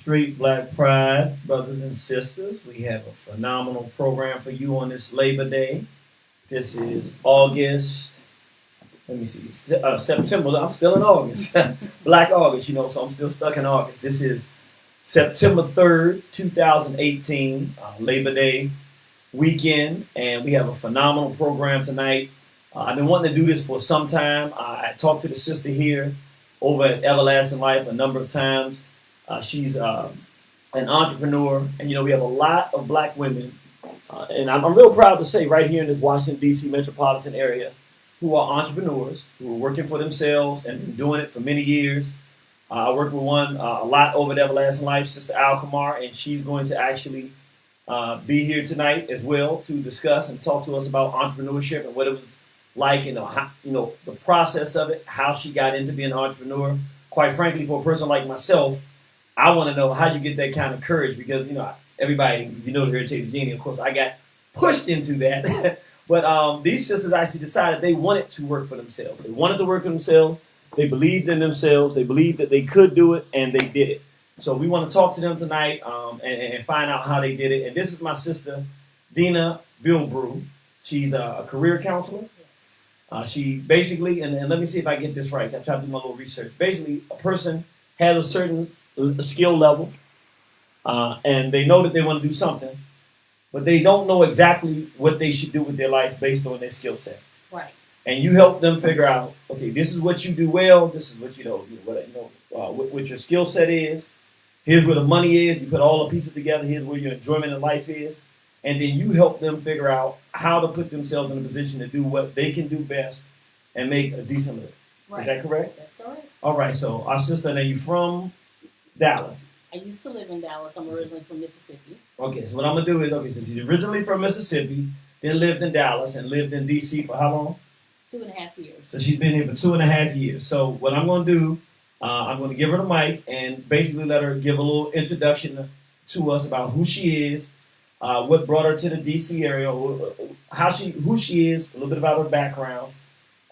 Street Black Pride, brothers and sisters. We have a phenomenal program for you on this Labor Day. This is August. Let me see. September. I'm still in August. Black August, so I'm still stuck in August. This is September 3rd, 2018, Labor Day weekend, and we have a phenomenal program tonight. I've been wanting to do this for some time. I talked to the sister here over at Everlasting Life a number of times. She's an entrepreneur, and we have a lot of black women, and I'm real proud to say right here in this Washington, D.C. metropolitan area, who are entrepreneurs, who are working for themselves and been doing it for many years. I work with one a lot over at Everlasting Life, Sister AlQamar, and she's going to actually be here tonight as well to discuss and talk to us about entrepreneurship and what it was like, how, the process of it, how she got into being an entrepreneur. Quite frankly, for a person like myself, I want to know how you get that kind of courage because, everybody, the Irritated Genie, of course, I got pushed into that. But these sisters actually decided they wanted to work for themselves. They wanted to work for themselves. They believed in themselves. They believed that they could do it, and they did it. So we want to talk to them tonight and find out how they did it. And this is my sister, Dena Bilbrew. She's a career counselor. Yes. She basically, and let me see if I get this right. I tried to do my little research. Basically, a person has a certain skill level, and they know that they want to do something, but they don't know exactly what they should do with their lives based on their skill set. Right. And you help them figure out, okay, this is what you do well. This is what what your skill set is. Here's where the money is. You put all the pieces together. Here's where your enjoyment in life is. And then you help them figure out how to put themselves in a position to do what they can do best and make a decent living. Right. Is that correct? That's correct. All right. So our sister, now you from Dallas? I used to live in Dallas. I'm originally from Mississippi. Okay. So what I'm going to do is, so she's originally from Mississippi, then lived in Dallas and lived in D.C. for how long? 2.5 years. So she's been here for 2.5 years. So what I'm going to do, I'm going to give her the mic and basically let her give a little introduction to us about who she is, what brought her to the D.C. area, who she is, a little bit about her background,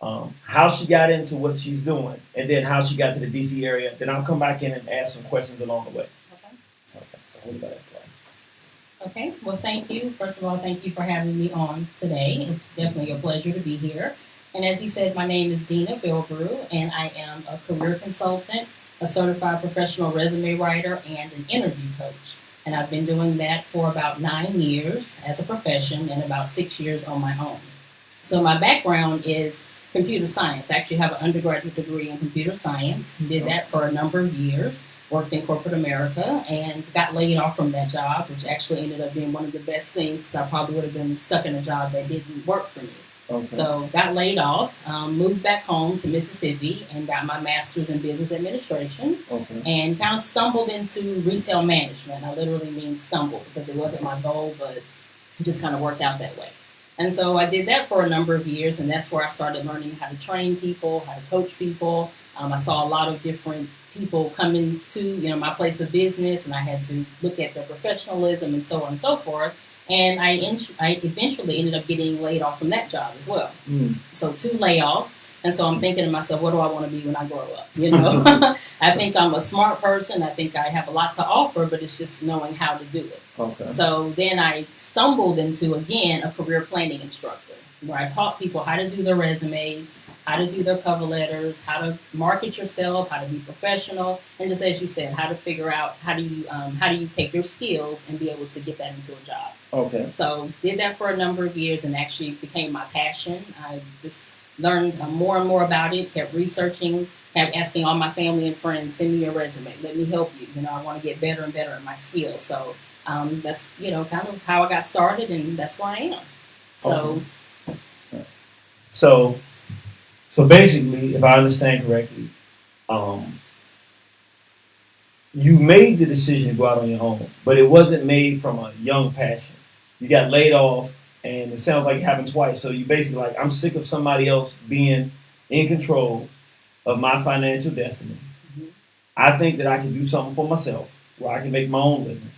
how she got into what she's doing, and then how she got to the D.C. area. Then I'll come back in and ask some questions along the way. Okay. So hold that. Okay. Well, thank you. First of all, thank you for having me on today. It's definitely a pleasure to be here. And as he said, my name is Dena Bilbrew, and I am a career consultant, a certified professional resume writer, and an interview coach. And I've been doing that for about 9 years as a profession and about 6 years on my own. So my background is computer science. I actually have an undergraduate degree in computer science. Did that for a number of years, worked in corporate America, and got laid off from that job, which actually ended up being one of the best things because I probably would have been stuck in a job that didn't work for me. Okay. So got laid off, moved back home to Mississippi and got my master's in business administration and kind of stumbled into retail management. I literally mean stumbled because it wasn't my goal, but it just kind of worked out that way. And so I did that for a number of years, and that's where I started learning how to train people, how to coach people. I saw a lot of different people come into my place of business, and I had to look at their professionalism and so on and so forth. And I eventually ended up getting laid off from that job as well. So 2 layoffs. And so I'm thinking to myself, what do I want to be when I grow up? I think I'm a smart person. I think I have a lot to offer, but it's just knowing how to do it. Okay. So then I stumbled into, again, a career planning instructor where I taught people how to do their resumes, how to do their cover letters, how to market yourself, how to be professional, and just as you said, how to figure out how do you take your skills and be able to get that into a job. Okay. So did that for a number of years and actually became my passion. I just learned more and more about it, kept researching, kept asking all my family and friends, send me your resume, let me help you. I want to get better and better at my skills. So that's, kind of how I got started, and that's where I am. So. Okay. So basically, if I understand correctly, you made the decision to go out on your own, but it wasn't made from a young passion. You got laid off, and it sounds like it happened twice. So you basically like, I'm sick of somebody else being in control of my financial destiny. I think that I can do something for myself where I can make my own living.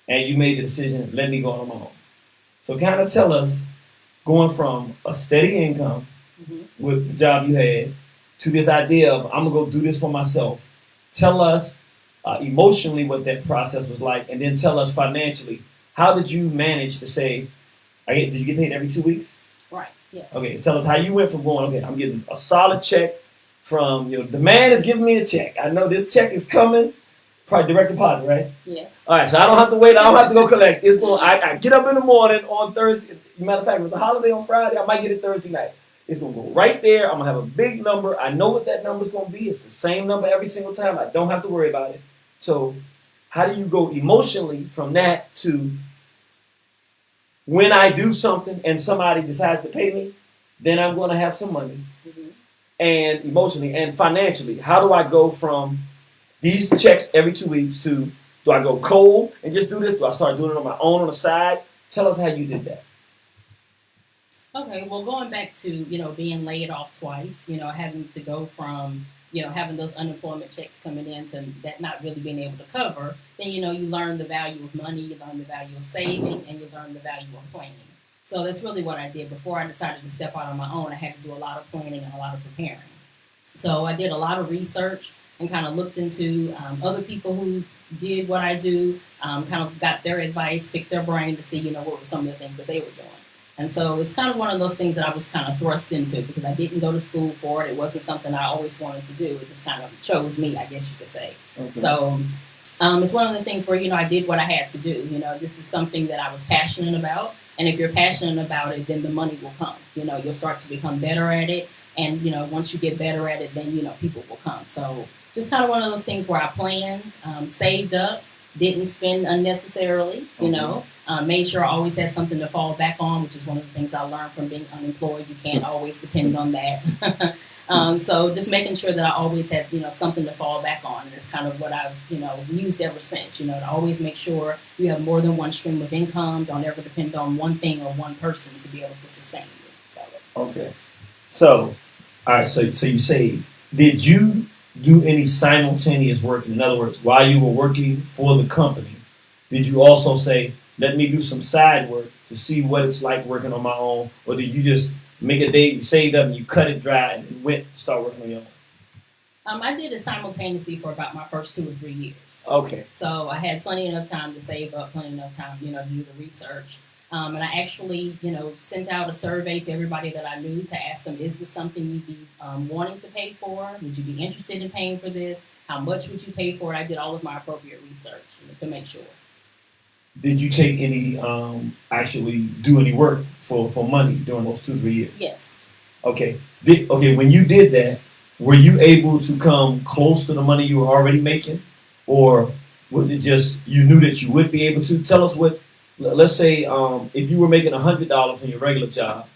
And you made the decision, let me go on my own. So kind of tell us, going from a steady income with the job you had to this idea of I'm going to go do this for myself. Tell us emotionally what that process was like, and then tell us financially, how did you manage to say, did you get paid every 2 weeks? Right. Yes. Okay, tell us how you went from going, okay, I'm getting a solid check from, the man is giving me a check. I know this check is coming, probably direct deposit, right? Yes. All right, so I don't have to wait. I don't have to go collect. It's going. I get up in the morning on Thursday. Matter of fact, if it's a holiday on Friday, I might get it Thursday night. It's going to go right there. I'm going to have a big number. I know what that number is going to be. It's the same number every single time. I don't have to worry about it. So how do you go emotionally from that to when I do something and somebody decides to pay me, then I'm going to have some money. Mm-hmm. And emotionally and financially, how do I go from these checks every 2 weeks to, do I go cold and just do this? Do I start doing it on my own on the side? Tell us how you did that. Okay, well, going back to, being laid off twice, having to go from, having those unemployment checks coming in to that not really being able to cover, then, you learn the value of money, you learn the value of saving, and you learn the value of planning. So that's really what I did. Before I decided to step out on my own, I had to do a lot of planning and a lot of preparing. So I did a lot of research and kind of looked into other people who did what I do, kind of got their advice, picked their brain to see, what were some of the things that they were doing. And so it's kind of one of those things that I was kind of thrust into because I didn't go to school for it. It wasn't something I always wanted to do. It just kind of chose me, I guess you could say. Okay. So it's one of the things where, I did what I had to do. This is something that I was passionate about. And if you're passionate about it, then the money will come. You'll start to become better at it. And, once you get better at it, then, people will come. So just kind of one of those things where I planned, saved up, didn't spend unnecessarily, made sure I always had something to fall back on, which is one of the things I learned from being unemployed. You can't always depend on that. So just making sure that I always had, something to fall back on. And it's kind of what I've, used ever since, to always make sure you have more than one stream of income. Don't ever depend on one thing or one person to be able to sustain you. So. Okay. So, all right, so you say, did you do any simultaneous work? In other words, while you were working for the company, did you also say, let me do some side work to see what it's like working on my own? Or did you just make a day, you saved up, and you cut it dry, and then went to start working on your own? I did it simultaneously for about my first 2 or 3 years. Okay. So I had plenty enough time to save up, plenty enough time, to do the research. And I actually, sent out a survey to everybody that I knew to ask them, is this something you'd be wanting to pay for? Would you be interested in paying for this? How much would you pay for it? I did all of my appropriate research to make sure. Did you take any, actually do any work for money during those 2 or 3 years? Yes. Okay. When you did that, were you able to come close to the money you were already making? Or was it just you knew that you would be able to? Tell us let's say if you were making $100 in your regular job,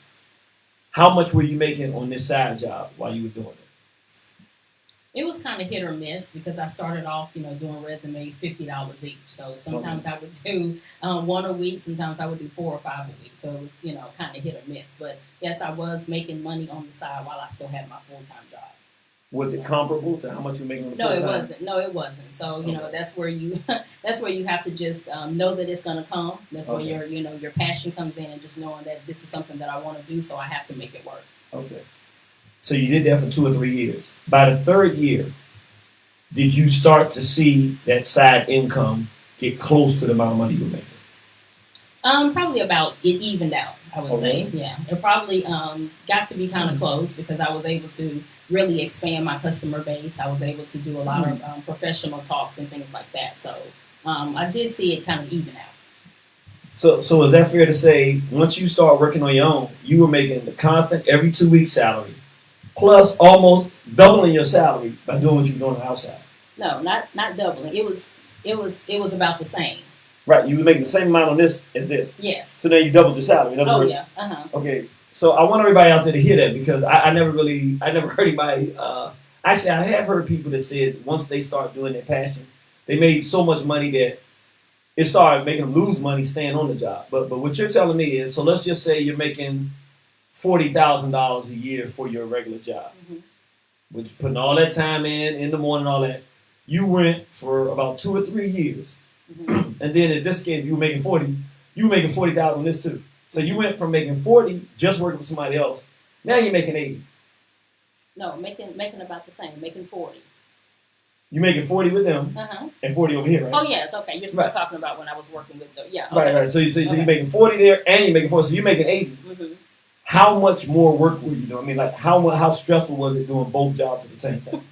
how much were you making on this side job while you were doing it? It was kind of hit or miss because I started off, doing resumes $50 each. So sometimes I would do one a week. Sometimes I would do 4 or 5 a week. So it was, kind of hit or miss. But yes, I was making money on the side while I still had my full-time job. Was it comparable to how much you were making on the full-time? No, it wasn't. So, that's where you have to just know that it's going to come. That's where your passion comes in and just knowing that this is something that I want to do. So I have to make it work. Okay. So you did that for 2 or 3 years. By the third year, did you start to see that side income get close to the amount of money you were making? Probably about it evened out, I would say. Yeah. It probably got to be kind of close because I was able to really expand my customer base. I was able to do a lot of professional talks and things like that. So I did see it kind of even out. So is that fair to say, once you start working on your own, you were making the constant every 2 week salary, plus almost doubling your salary by doing what you're doing outside? No, not doubling. It was about the same. Right, you were making the same amount on this as this. Yes. So then you doubled your salary. In other words, yeah. Okay, so I want everybody out there to hear that because I never heard anybody. Actually, I have heard people that said once they start doing their passion, they made so much money that it started making them lose money staying on the job. But what you're telling me is, so let's just say you're making $40,000 a year for your regular job, which putting all that time in the morning, all that. You went for about 2 or 3 years, and then in this case, you were making 40. You were making 40,000 on this too. So you went from making 40 just working for somebody else. Now you're making 80. No, making about the same, making 40. You making 40 with them and 40 over here, right? Oh yes, okay. You're still talking about when I was working with them. Yeah. Okay. Right. So you're making 40 there, and you're making 40. So you're making 80. Mm-hmm. How much more work were you doing? I mean, like how stressful was it doing both jobs at the same time?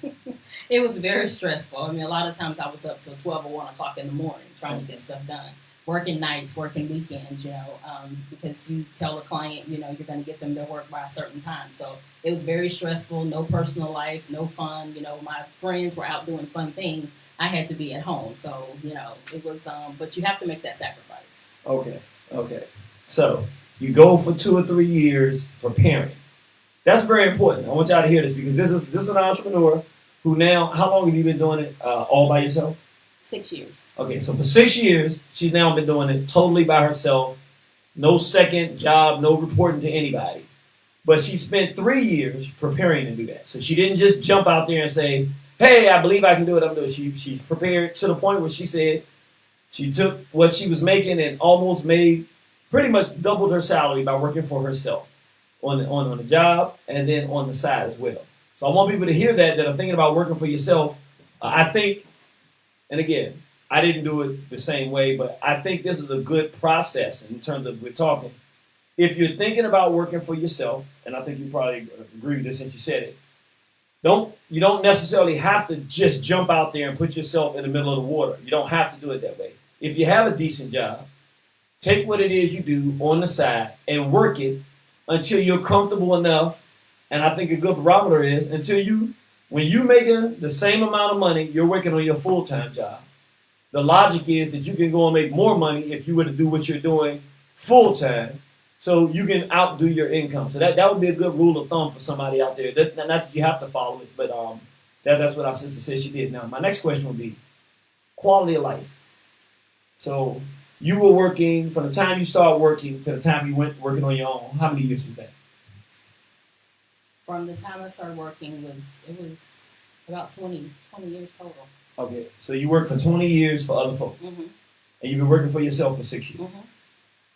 It was very stressful. I mean, a lot of times I was up till 12 or 1 o'clock in the morning trying to get stuff done. Working nights, working weekends, because you tell the client, you're going to get them their work by a certain time. So it was very stressful, no personal life, no fun. My friends were out doing fun things. I had to be at home. So, it was, but you have to make that sacrifice. Okay. So you go for 2 or 3 years preparing. That's very important. I want y'all to hear this because this is an entrepreneur who now, how long have you been doing it all by yourself? 6 years. Okay, so for 6 years, she's now been doing it totally by herself. No second job, no reporting to anybody. But she spent 3 years preparing to do that. So she didn't just jump out there and say, hey, I believe I can do it, I'm doing it. She's prepared to the point where she said she took what she was making and almost made, pretty much doubled her salary by working for herself on the job and then on the side as well. So I want people to hear that are thinking about working for yourself. I think, and again, I didn't do it the same way, but I think this is a good process in terms of we're talking. If you're thinking about working for yourself, and I think you probably agree with this since you said it, you don't necessarily have to just jump out there and put yourself in the middle of the water. You don't have to do it that way. If you have a decent job, take what it is you do on the side and work it until you're comfortable enough. And I think a good barometer is when you're making the same amount of money you're working on your full-time job. The logic is that you can go and make more money if you were to do what you're doing full-time, so you can outdo your income. So that would be a good rule of thumb for somebody out there. Not that you have to follow it, but that's what our sister said she did. Now, my next question would be quality of life. So you were working from the time you started working to the time you went working on your own. How many years was that? From the time I started working, it was about 20 years total. Okay, so you worked for 20 years for other folks, and you've been working for yourself for 6 years.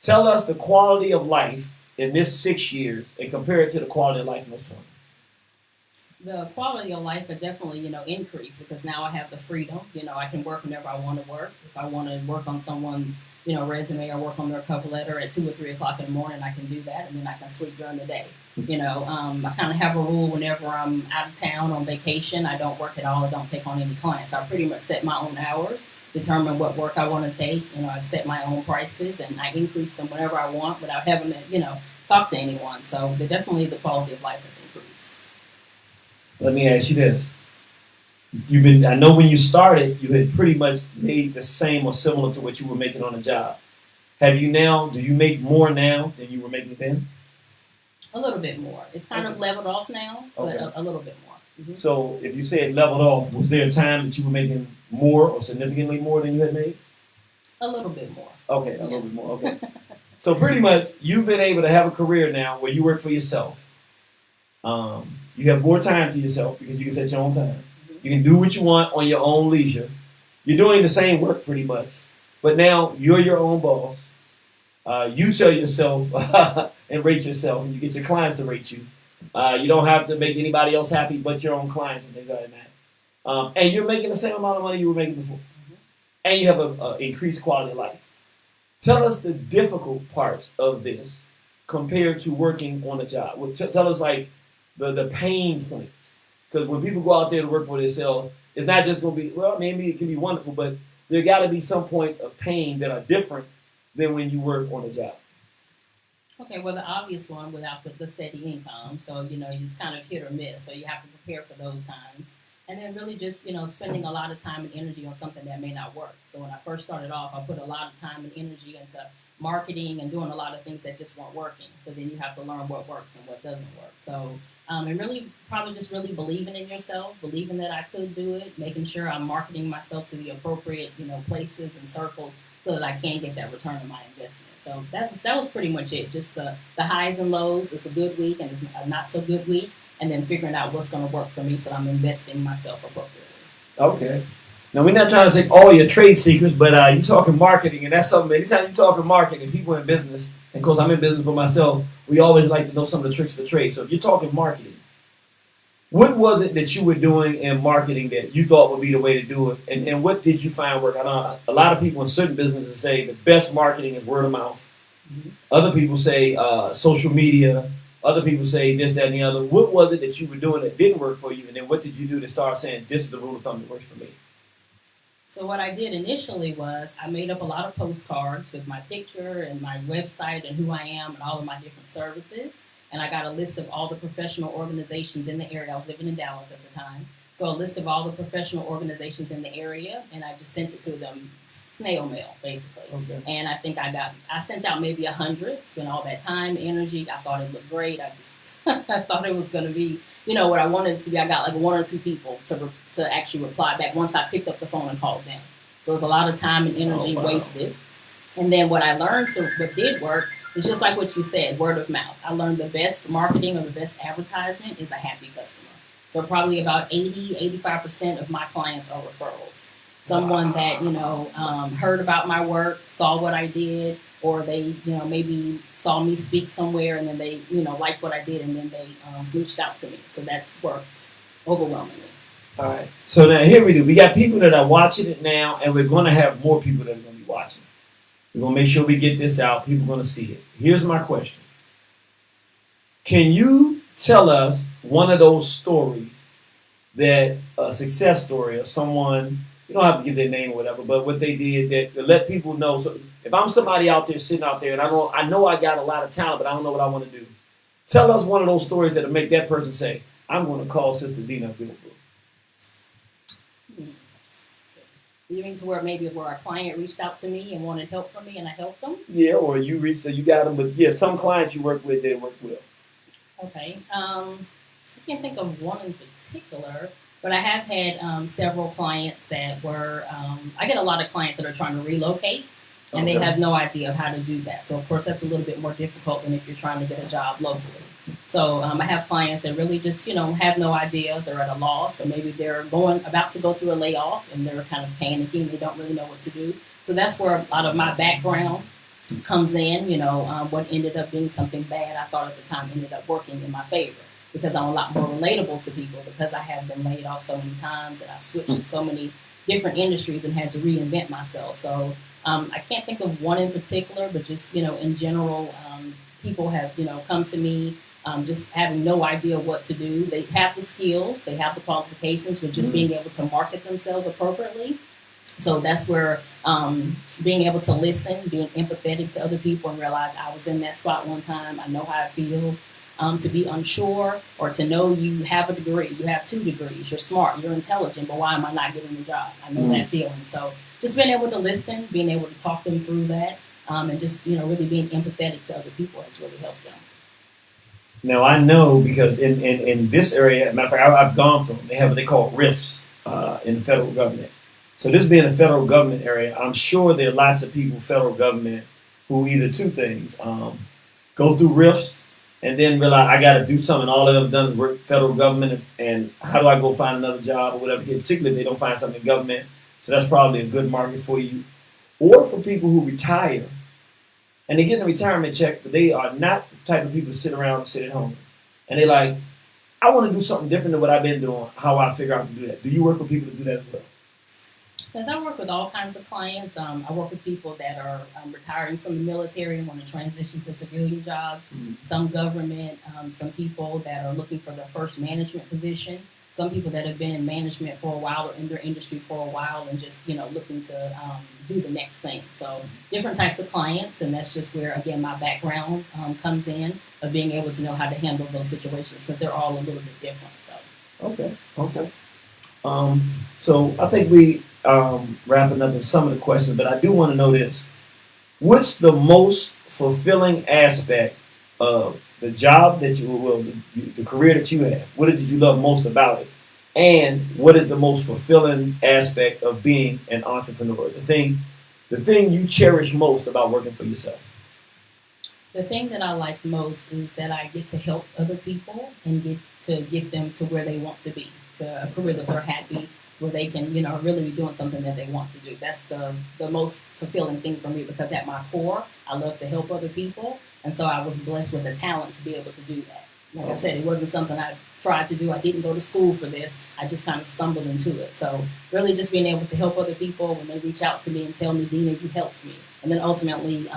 Tell us the quality of life in this 6 years and compare it to the quality of life in those 20. The quality of life had definitely, increased because now I have the freedom. I can work whenever I want to work. If I want to work on someone's, resume or work on their cover letter at 2 or 3 o'clock in the morning, I can do that, and then I can sleep during the day. I kind of have a rule whenever I'm out of town on vacation, I don't work at all. I don't take on any clients. I pretty much set my own hours, determine what work I want to take. I set my own prices, and I increase them whenever I want without having to, talk to anyone. So definitely the quality of life has increased. Let me ask you this. I know when you started, you had pretty much made the same or similar to what you were making on the job. Do you make more now than you were making then? A little bit more. It's kind of leveled off now, but a little bit more. Mm-hmm. So if you say it leveled off, was there a time that you were making more or significantly more than you had made? A little bit more. Okay, a little bit more. Okay. So pretty much you've been able to have a career now where you work for yourself. You have more time to yourself because you can set your own time. You can do what you want on your own leisure. You're doing the same work pretty much, but now you're your own boss. You tell yourself and rate yourself, and you get your clients to rate you. You don't have to make anybody else happy but your own clients and things like that. And you're making the same amount of money you were making before. And you have an increased quality of life. Tell us the difficult parts of this compared to working on a job. Tell us like the pain points. Because when people go out there to work for themselves, it's not just going to be, well, maybe it can be wonderful, but there got to be some points of pain that are different than when you work on a job. Okay, well, the obvious one without the steady income. So, it's kind of hit or miss. So you have to prepare for those times. And then really just, spending a lot of time and energy on something that may not work. So when I first started off, I put a lot of time and energy into marketing and doing a lot of things that just weren't working. So then you have to learn what works and what doesn't work. So, and really probably just really believing in yourself, believing that I could do it, making sure I'm marketing myself to the appropriate, places and circles so that I can get that return on my investment. So that was pretty much it. Just the highs and lows. It's a good week and it's a not so good week. And then figuring out what's going to work for me so that I'm investing myself appropriately. Okay. Now, we're not trying to take all your trade secrets, but you're talking marketing, and that's something. Anytime you're talking marketing, people in business, and of course I'm in business for myself, we always like to know some of the tricks of the trade. So if you're talking marketing, What was it that you were doing in marketing that you thought would be the way to do it? And what did you find work? I know a lot of people in certain businesses say the best marketing is word of mouth. Mm-hmm. Other people say social media. Other people say this, that, and the other. What was it that you were doing that didn't work for you? And then what did you do to start saying, this is the rule of thumb that works for me? So what I did initially was I made up a lot of postcards with my picture and my website and who I am and all of my different services. And I got a list of all the professional organizations in the area. I was living in Dallas at the time. So a list of all the professional organizations in the area, and I just sent it to them, snail mail, basically. Okay. And I think I sent out maybe 100, spent all that time, energy. I thought it looked great. I thought it was going to be, what I wanted it to be. I got like one or two people to actually reply back once I picked up the phone and called them. So it was a lot of time and energy wasted. And then what I learned, what did work, is just like what you said, word of mouth. I learned the best marketing or the best advertisement is a happy customer. So probably about 85% of my clients are referrals. Someone that, heard about my work, saw what I did, or they, maybe saw me speak somewhere and then they, liked what I did and then they reached out to me. So that's worked overwhelmingly. All right. So now here we do. We got people that are watching it now, and we're going to have more people that are going to be watching. We're going to make sure we get this out. People are going to see it. Here's my question. Can you tell us one of those stories, that a success story of someone, you don't have to give their name or whatever, but what they did that to let people know. So if I'm somebody out there sitting out there and I know I got a lot of talent, but I don't know what I want to do. Tell us one of those stories that'll make that person say, I'm going to call Sister Dena Bill. You mean to where a client reached out to me and wanted help from me and I helped them? Yeah, or you reached, so you got them, but yeah, some clients you work with, they work well. Okay. I can't think of one in particular, but I have had several clients that were, I get a lot of clients that are trying to relocate and they have no idea of how to do that. So of course that's a little bit more difficult than if you're trying to get a job locally. So I have clients that really just, have no idea. They're at a loss, or maybe they're about to go through a layoff and they're kind of panicking. They don't really know what to do. So that's where a lot of my background comes in. What ended up being something bad, I thought at the time ended up working in my favor because I'm a lot more relatable to people because I have been laid off so many times and I've switched to so many different industries and had to reinvent myself. So I can't think of one in particular, but just, in general, people have, come to me just having no idea what to do. They have the skills, they have the qualifications, but just being able to market themselves appropriately. So that's where being able to listen, being empathetic to other people and realize I was in that spot one time. I know how it feels to be unsure or to know you have a degree, you have 2 degrees, you're smart, you're intelligent, but why am I not getting the job? I know that feeling. So just being able to listen, being able to talk them through that, and just, really being empathetic to other people has really helped them. Now I know because in this area, matter of fact, I've gone through them. They have what they call rifts in the federal government. So this being a federal government area, I'm sure there are lots of people, federal government, who either two things, go through rifts and then realize I got to do something. All they've done is work federal government, and how do I go find another job or whatever, particularly if they don't find something in government. So that's probably a good market for you. Or for people who retire, and they get a retirement check, but they are not the type of people to sit around and sit at home. And they're like, I want to do something different than what I've been doing, how I figure out to do that. Do you work with people to do that as well? Yes, I work with all kinds of clients. I work with people that are retiring from the military and want to transition to civilian jobs, some government, some people that are looking for their first management position, some people that have been in management for a while or in their industry for a while and just, looking to do the next thing. So different types of clients, and that's just where, again, my background comes in of being able to know how to handle those situations because they're all a little bit different. So. Okay. So I think we wrapping up in some of the questions, but I do want to know this. What's the most fulfilling aspect of the job that the career that you have? What did you love most about it? And what is the most fulfilling aspect of being an entrepreneur? The thing you cherish most about working for yourself? The thing that I like most is that I get to help other people and get them to where they want to be, to a career that they're happy, where they can, really be doing something that they want to do. That's the most fulfilling thing for me because at my core, I love to help other people. And so I was blessed with the talent to be able to do that. Like I said, it wasn't something I tried to do. I didn't go to school for this. I just kind of stumbled into it. So really just being able to help other people when they reach out to me and tell me, Dena, you helped me. And then ultimately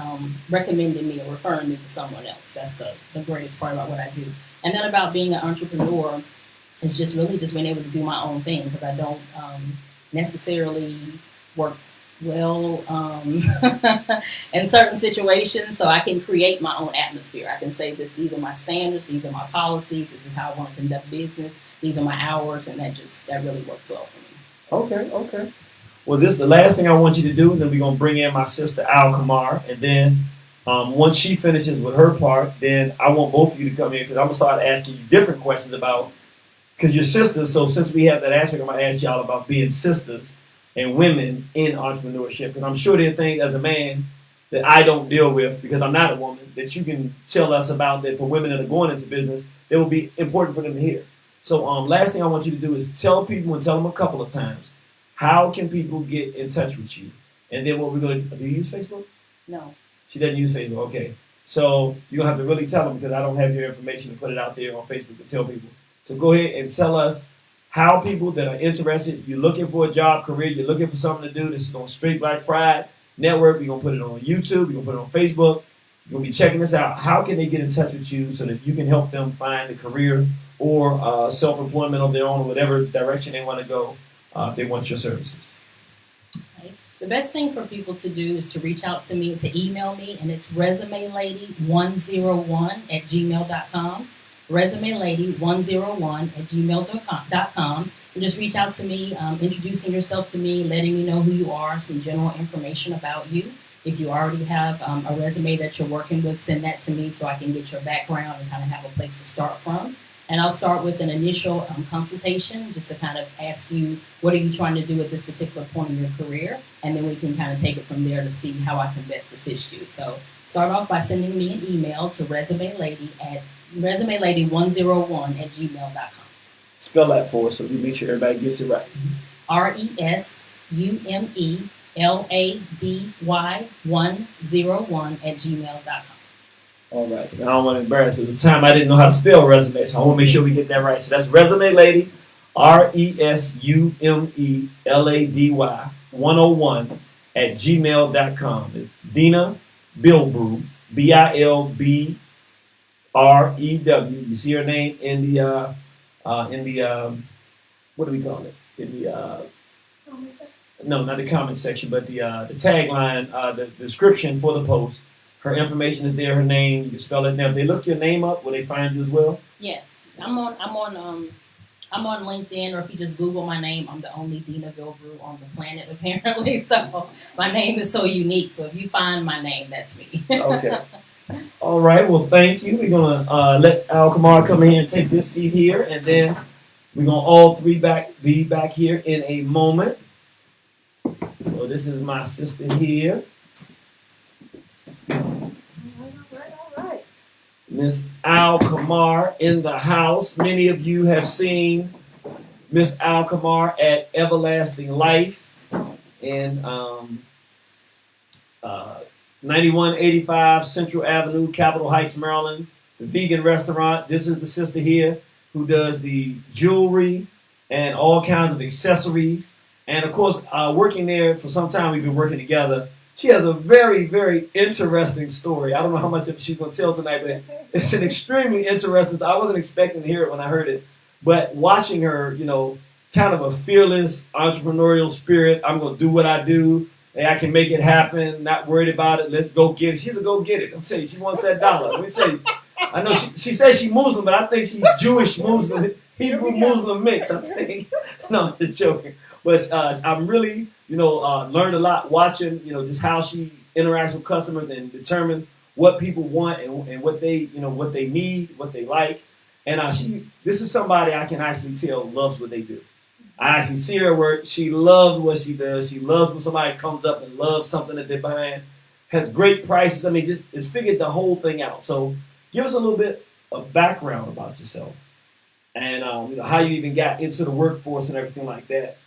recommending me or referring me to someone else. That's the greatest part about what I do. And then about being an entrepreneur, it's just really just being able to do my own thing because I don't necessarily work well in certain situations, so I can create my own atmosphere. I can say this: these are my standards, these are my policies, this is how I want to conduct business, these are my hours, and that really works well for me. Okay. Well, this is the last thing I want you to do, and then we're gonna bring in my sister AlQamar, and then once she finishes with her part, then I want both of you to come in because I'm gonna start asking you different questions about because you're sisters. So since we have that aspect, I'm gonna ask y'all about being sisters and women in entrepreneurship. Because I'm sure there are things as a man that I don't deal with because I'm not a woman that you can tell us about that for women that are going into business that will be important for them to hear. So last thing I want you to do is tell people and tell them a couple of times, how can people get in touch with you? And then what we're going to do, you use Facebook? No. She doesn't use Facebook, okay. So you're going to have to really tell them because I don't have your information to put it out there on Facebook to tell people. So go ahead and tell us how people that are interested, you're looking for a job, career, you're looking for something to do. This is on Straight Black Pride Network. We're going to put it on YouTube. We're going to put it on Facebook. You're going to be checking this out. How can they get in touch with you so that you can help them find a career or self-employment of their own or whatever direction they want to go if they want your services? Okay. The best thing for people to do is to reach out to me, to email me, and it's resumelady101@gmail.com. resumelady101@gmail.com. And just reach out to me, introducing yourself to me, letting me know who you are, some general information about you. If you already have a resume that you're working with, send that to me so I can get your background and kind of have a place to start from. And I'll start with an initial consultation just to kind of ask you, what are you trying to do at this particular point in your career? And then we can kind of take it from there to see how I can best assist you. So start off by sending me an email to resumelady101@gmail.com. Spell that for us so we make sure everybody gets it right. resumelady101@gmail.com. All right. I don't want to embarrass you. At the time, I didn't know how to spell resume, so I want to make sure we get that right. So that's Resume Lady, resumelady101@gmail.com. It's Dena Bilbrew, Bilbrew. You see her name in the what do we call it? In the no, not the comment section, but the tagline, the description for the post. Her information is there. Her name. You can spell it. Now, if they look your name up, will they find you as well? Yes, I'm on LinkedIn, or if you just Google my name, I'm the only Dena Bilbrew on the planet apparently. So my name is so unique. So if you find my name, that's me. Okay. All right. Well, thank you. We're gonna let AlQamar come in and take this seat here, and then we're gonna all three be back here in a moment. So this is my sister here. All right. Miss AlQamar in the house. Many of you have seen Miss AlQamar at Everlasting Life in 9185 Central Avenue, Capitol Heights, Maryland. The vegan restaurant. This is the sister here who does the jewelry and all kinds of accessories. And of course, working there for some time, we've been working together. She has a very, very interesting story. I don't know how much of it she's going to tell tonight, but it's an extremely interesting. I wasn't expecting to hear it when I heard it, but watching her, kind of a fearless entrepreneurial spirit. I'm going to do what I do, and I can make it happen. Not worried about it. Let's go get it. She's a go get it. I'm telling you, she wants that dollar. Let me tell you. I know she says she's Muslim, but I think she's Jewish Muslim, Hebrew Muslim mix. I think. No, I'm just joking. But I'm really, learned a lot watching, just how she interacts with customers and determines what people want and what they, what they need, what they like. And this is somebody I can actually tell loves what they do. I actually see her work. She loves what she does. She loves when somebody comes up and loves something that they're buying. Has great prices. I mean, just it's figured the whole thing out. So give us a little bit of background about yourself and how you even got into the workforce and everything like that.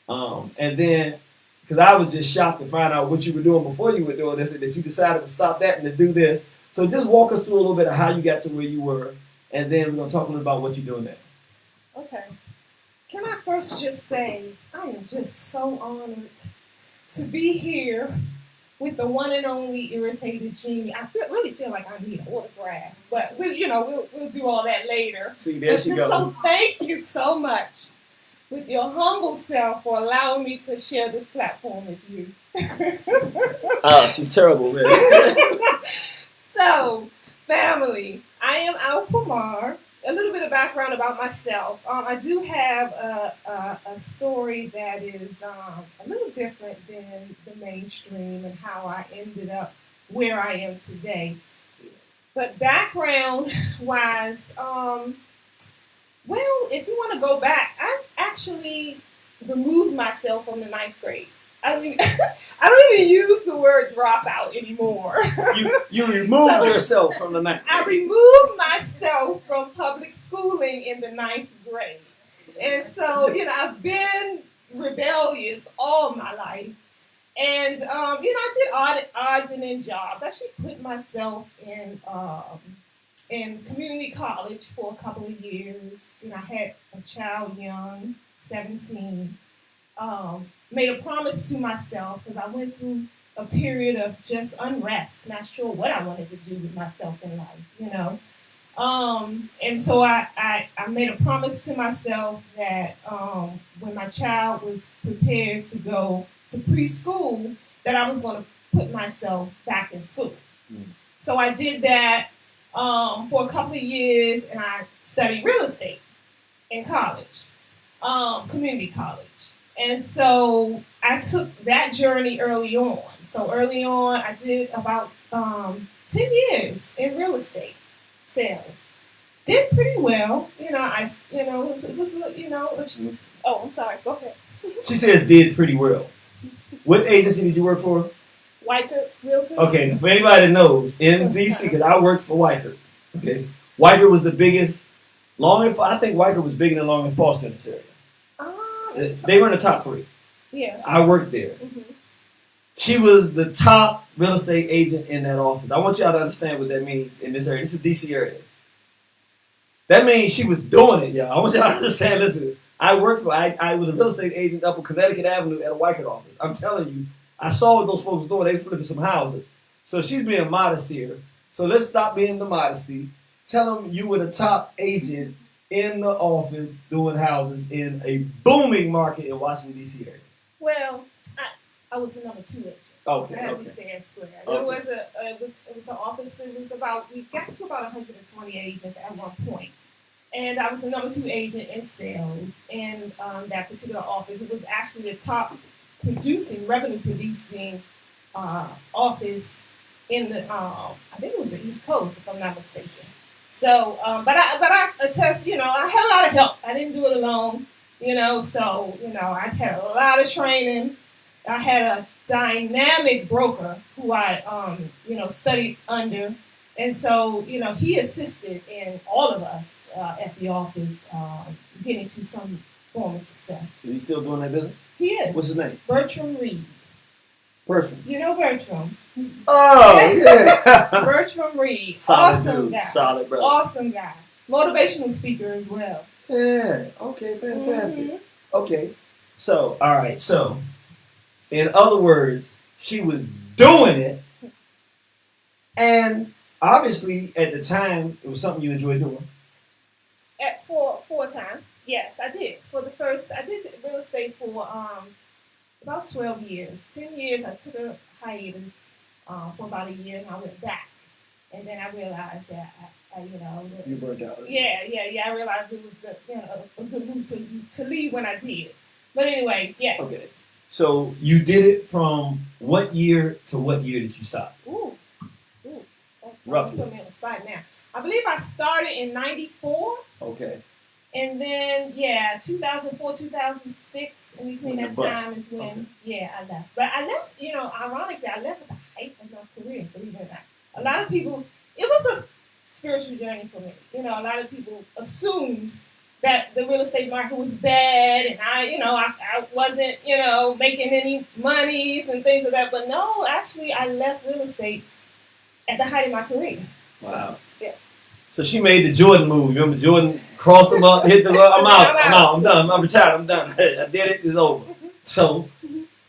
And then, because I was just shocked to find out what you were doing before you were doing this and that you decided to stop that and to do this. So just walk us through a little bit of how you got to where you were, and then we're going to talk a little about what you're doing now. Okay. Can I first just say I am just so honored to be here with the one and only Irritated Genie. Really feel like I need an autograph, but we'll do all that later. See, there she goes. So thank you so much with your humble self for allowing me to share this platform with you. Oh, she's terrible, man. So, family, I am AlQamar. A little bit of background about myself. I do have a story that is a little different than the mainstream and how I ended up where I am today. But background-wise, well, if you want to go back, I actually removed myself from the ninth grade. I don't even use the word dropout anymore. You removed yourself from the ninth grade. I removed myself from public schooling in the ninth grade. And so, I've been rebellious all my life. And, I did odds and end jobs. I actually put myself in community college for a couple of years. I had a child young, 17. Made a promise to myself because I went through a period of just unrest, not sure what I wanted to do with myself in life, And so I made a promise to myself that when my child was prepared to go to preschool, that I was going to put myself back in school. Mm. So I did that for a couple of years, and I studied real estate in college, community college. And so I took that journey early on. So early on, I did about 10 years in real estate sales. Did pretty well. It was oh, I'm sorry. Go ahead. She says did pretty well. What agency did you work for? Weicker Realty. Okay, for anybody that knows, in DC, because I worked for Weicker. Okay, Weicker was the biggest. I think Weicker was bigger than Long and Foster in this area. They were in the top 3. Yeah. I worked there. Mm-hmm. She was the top real estate agent in that office. I want y'all to understand what that means in this area. This is DC area. That means she was doing it, y'all. I want y'all to understand. Listen, I was a real estate agent up on Connecticut Avenue at a Weicker office. I'm telling you, I saw what those folks were doing. They were flipping some houses. So she's being modest here. So let's stop being the modesty. Tell them you were the top agent in the office doing houses in a booming market in Washington, D.C. area. Well, I was the number 2 agent. Okay. I had to be fair and square. Okay. It was an office. We got to about 120 agents at one point. And I was the number 2 agent in sales in that particular office. It was actually the top revenue producing office in the I think it was the East Coast, if I'm not mistaken. So, but I attest, I had a lot of help. I didn't do it alone, so, I had a lot of training. I had a dynamic broker who I, studied under. And so, he assisted in all of us at the office getting to some form of success. Is he still doing that business? He is. What's his name? Bertram Reed. Bertram. You know Bertram. Oh, yeah. Bertram Reed. Solid awesome dude. guy. Solid brother. Awesome guy. Motivational speaker as well. Yeah. Okay, fantastic. Mm-hmm. Okay. So, all right. So, in other words, she was doing it. And obviously, at the time, it was something you enjoyed doing. For a time, yes, I did. I did real estate for about 12 years. 10 years, I took a hiatus for about a year, and I went back. And then I realized that you burnt out. Yeah. I realized it was a good move to leave when I did. But anyway, yeah. Okay. So you did it from what year to what year did you stop? Ooh. Roughly. Put me on the spot now. I believe I started in 94. Okay. And then, 2004, 2006, and between that time is when, I left. But I left, ironically, I left at the height of my career, believe it or not. A lot of people, it was a spiritual journey for me. A lot of people assumed that the real estate market was bad, and I wasn't, making any monies and things like that. But no, actually, I left real estate at the height of my career. Wow. So, yeah. So she made the Jordan move. Remember Jordan crossed them up, hit the. I'm out. I'm done. I'm retired. I'm done. I did it. It's over. So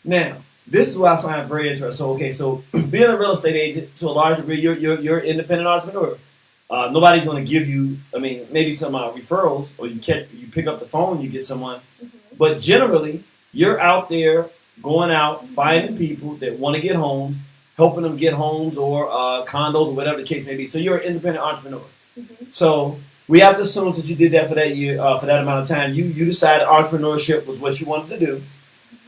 now, this is what I find very interesting. So okay, so being a real estate agent to a large degree, you're an independent entrepreneur. Nobody's going to give you. I mean, maybe some referrals, or you pick up the phone, you get someone. But generally, you're out there going out, finding people that want to get homes, helping them get homes or condos or whatever the case may be. So you're an independent entrepreneur. So we have to assume that you did that for that year, for that amount of time. You decided entrepreneurship was what you wanted to do,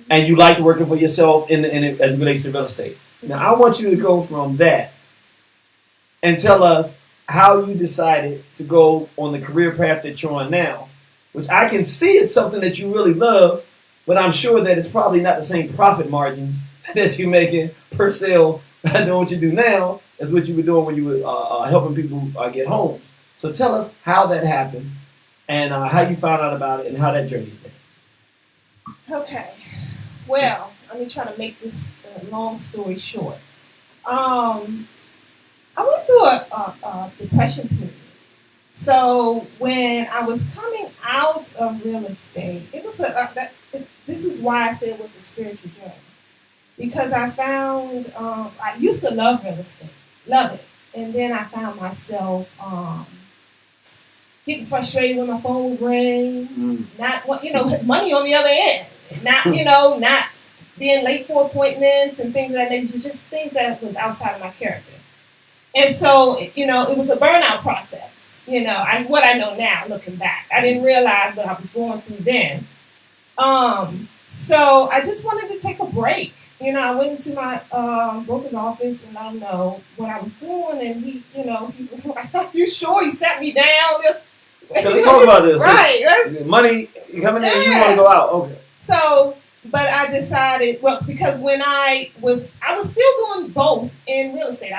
and you liked working for yourself as it relates to real estate. Now I want you to go from that and tell us how you decided to go on the career path that you're on now, which I can see it's something that you really love, but I'm sure that it's probably not the same profit margins that you're making per sale doing what you do now as what you were doing when you were helping people get homes. So tell us how that happened and how you found out about it and how that journey been. Okay. Well, let me try to make this long story short. I went through a depression period. So when I was coming out of real estate, it was this is why I said it was a spiritual journey. Because I found, I used to love real estate, love it. And then I found myself getting frustrated when my phone would ring, not, money on the other end, not, not being late for appointments and things of that nature, just things that was outside of my character. And so, it was a burnout process, what I know now looking back. I didn't realize what I was going through then. So I just wanted to take a break. I went into my broker's office and let him know what I was doing, and he was like, "Are you sure?" He sat me down. So let's talk about this. Right. Money coming in, you want to go out. Okay. So, but I decided, because when I was still doing both in real estate.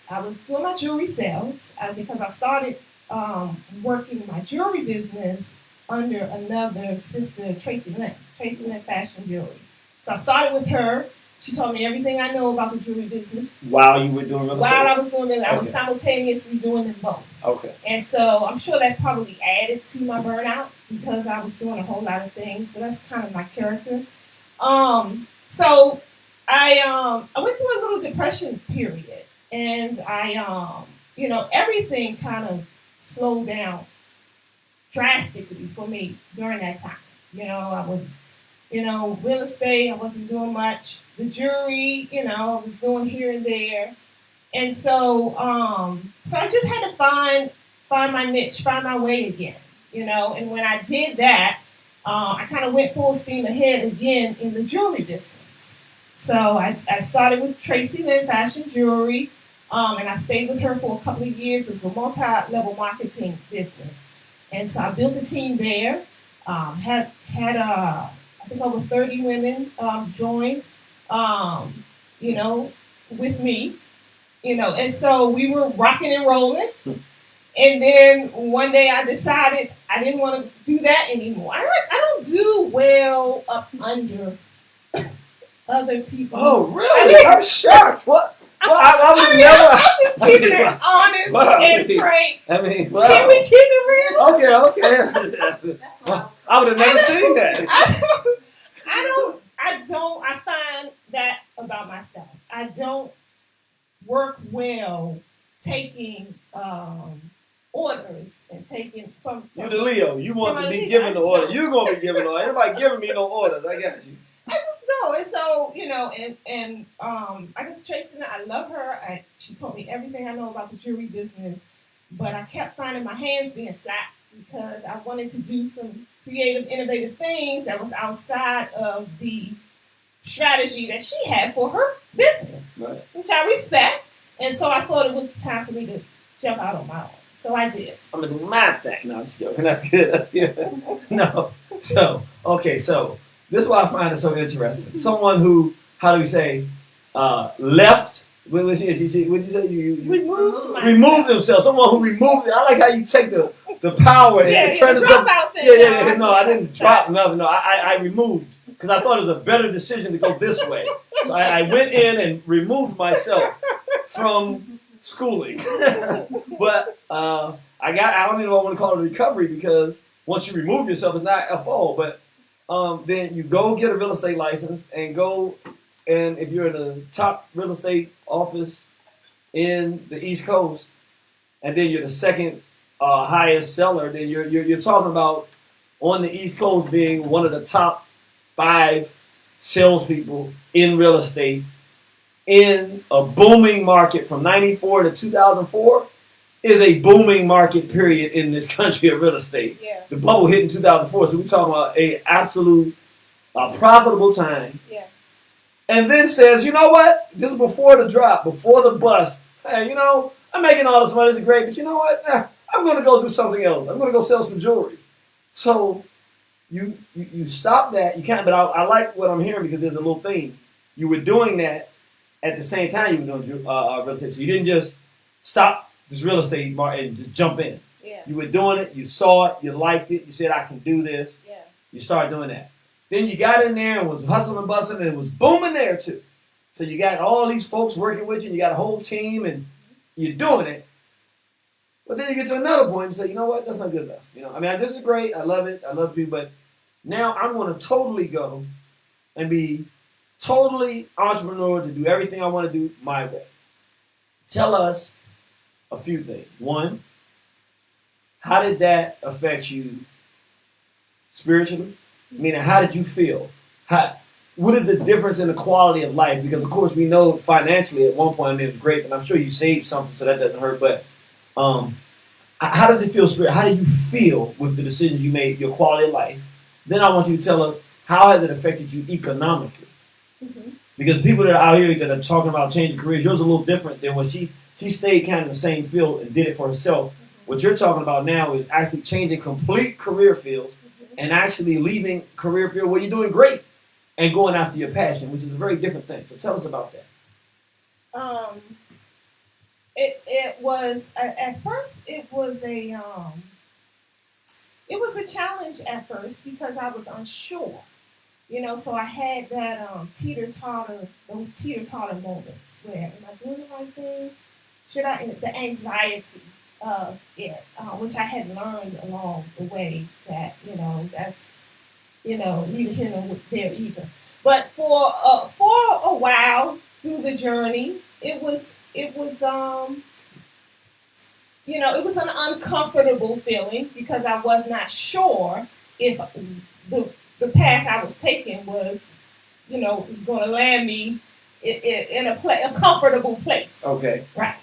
I was doing my jewelry sales because I started working my jewelry business under another sister, Tracy Lynn Fashion Jewelry. So I started with her. She taught me everything I know about the jewelry business. While you were doing real estate? While I was doing it, I was simultaneously doing them both. Okay. And so I'm sure that probably added to my burnout because I was doing a whole lot of things, but that's kind of my character. So I went through a little depression period, and I everything kind of slowed down drastically for me during that time. I was real estate, I wasn't doing much. The jewelry, I was doing here and there. And so so I just had to find my niche, find my way again, and when I did that, I kind of went full steam ahead again in the jewelry business. So I started with Tracy Lynn Fashion Jewelry, and I stayed with her for a couple of years. It was a multi-level marketing business. And so I built a team there, had I think over 30 women joined, with me, and so we were rocking and rolling. And then one day I decided I didn't want to do that anymore. I don't do well up under other people. Oh, really? I'm shocked. What? Well, I would never. I'm just keeping it honest and frank. Well, can we keep it real? Okay. I would have never seen that. I find that about myself. I don't work well taking orders and taking from you're the Leo. You want to be given the order. You're going to be given the order. Everybody giving me no orders. I got you. I just don't. And so, I guess Tracy, I love her. She taught me everything I know about the jewelry business, but I kept finding my hands being slapped because I wanted to do some creative, innovative things that was outside of the strategy that she had for her business, right, which I respect. And so I thought it was time for me to jump out on my own. So I did. I'm going to do my thing. No, I'm just joking. That's good. No. So this is why I find it so interesting. Someone who, how do we say, left. What did you say? You removed themselves. Someone who removed it. I like how you take the power and turn it up. Yeah. No, I didn't drop nothing. No, I removed because I thought it was a better decision to go this way. So I went in and removed myself from schooling. But I I don't even know what I want to call it recovery, because once you remove yourself, it's not a fall. But then you go get a real estate license and go, and if you're in a top real estate office in the East Coast, and then you're the second highest seller, then you're talking about on the East Coast being one of the top 5 salespeople in real estate in a booming market from 94 to 2004 is a booming market period in this country of real estate. Yeah. The bubble hit in 2004, so we're talking about a absolute profitable time. Yeah. And then says, you know what? This is before the drop, before the bust. Hey, you know, I'm making all this money, it's great, but you know what? I'm going to go do something else. I'm going to go sell some jewelry. So you stop that. You can't, but I like what I'm hearing, because there's a little theme. You were doing that at the same time you were doing real estate. So you didn't just stop this real estate market and just jump in. Yeah. You were doing it. You saw it. You liked it. You said, I can do this. Yeah. You started doing that. Then you got in there and was hustling and bustling, and it was booming there too. So you got all these folks working with you, and you got a whole team, and you're doing it. But then you get to another point and say, you know what? That's not good enough. You know, I mean, this is great. I love it. I love you. But now I'm going to totally go and be totally entrepreneur to do everything I want to do my way. Tell us a few things. One, how did that affect you spiritually? Meaning, how did you feel? What is the difference in the quality of life? Because, of course, we know financially at one point it was great, and I'm sure you saved something, so that doesn't hurt. But how did it feel spiritually? How did you feel with the decisions you made, your quality of life? Then I want you to tell us, how has it affected you economically? Mm-hmm. Because people that are out here that are talking about changing careers, yours is a little different than what she stayed kind of in the same field and did it for herself. Mm-hmm. What you're talking about now is actually changing complete career fields, mm-hmm. and actually leaving career field where you're doing great and going after your passion, which is a very different thing. So tell us about that. It was at first it was a challenge at first, because I was unsure. You know, so I had that those teeter-totter moments where, am I doing the right thing? Should I? The anxiety of it, which I had learned along the way, that, you know, that's, you know, neither here nor there either. But for a while through the journey, it was you know, it was an uncomfortable feeling, because I was not sure if the path I was taking was, you know, going to land me in a comfortable place. Okay. Right.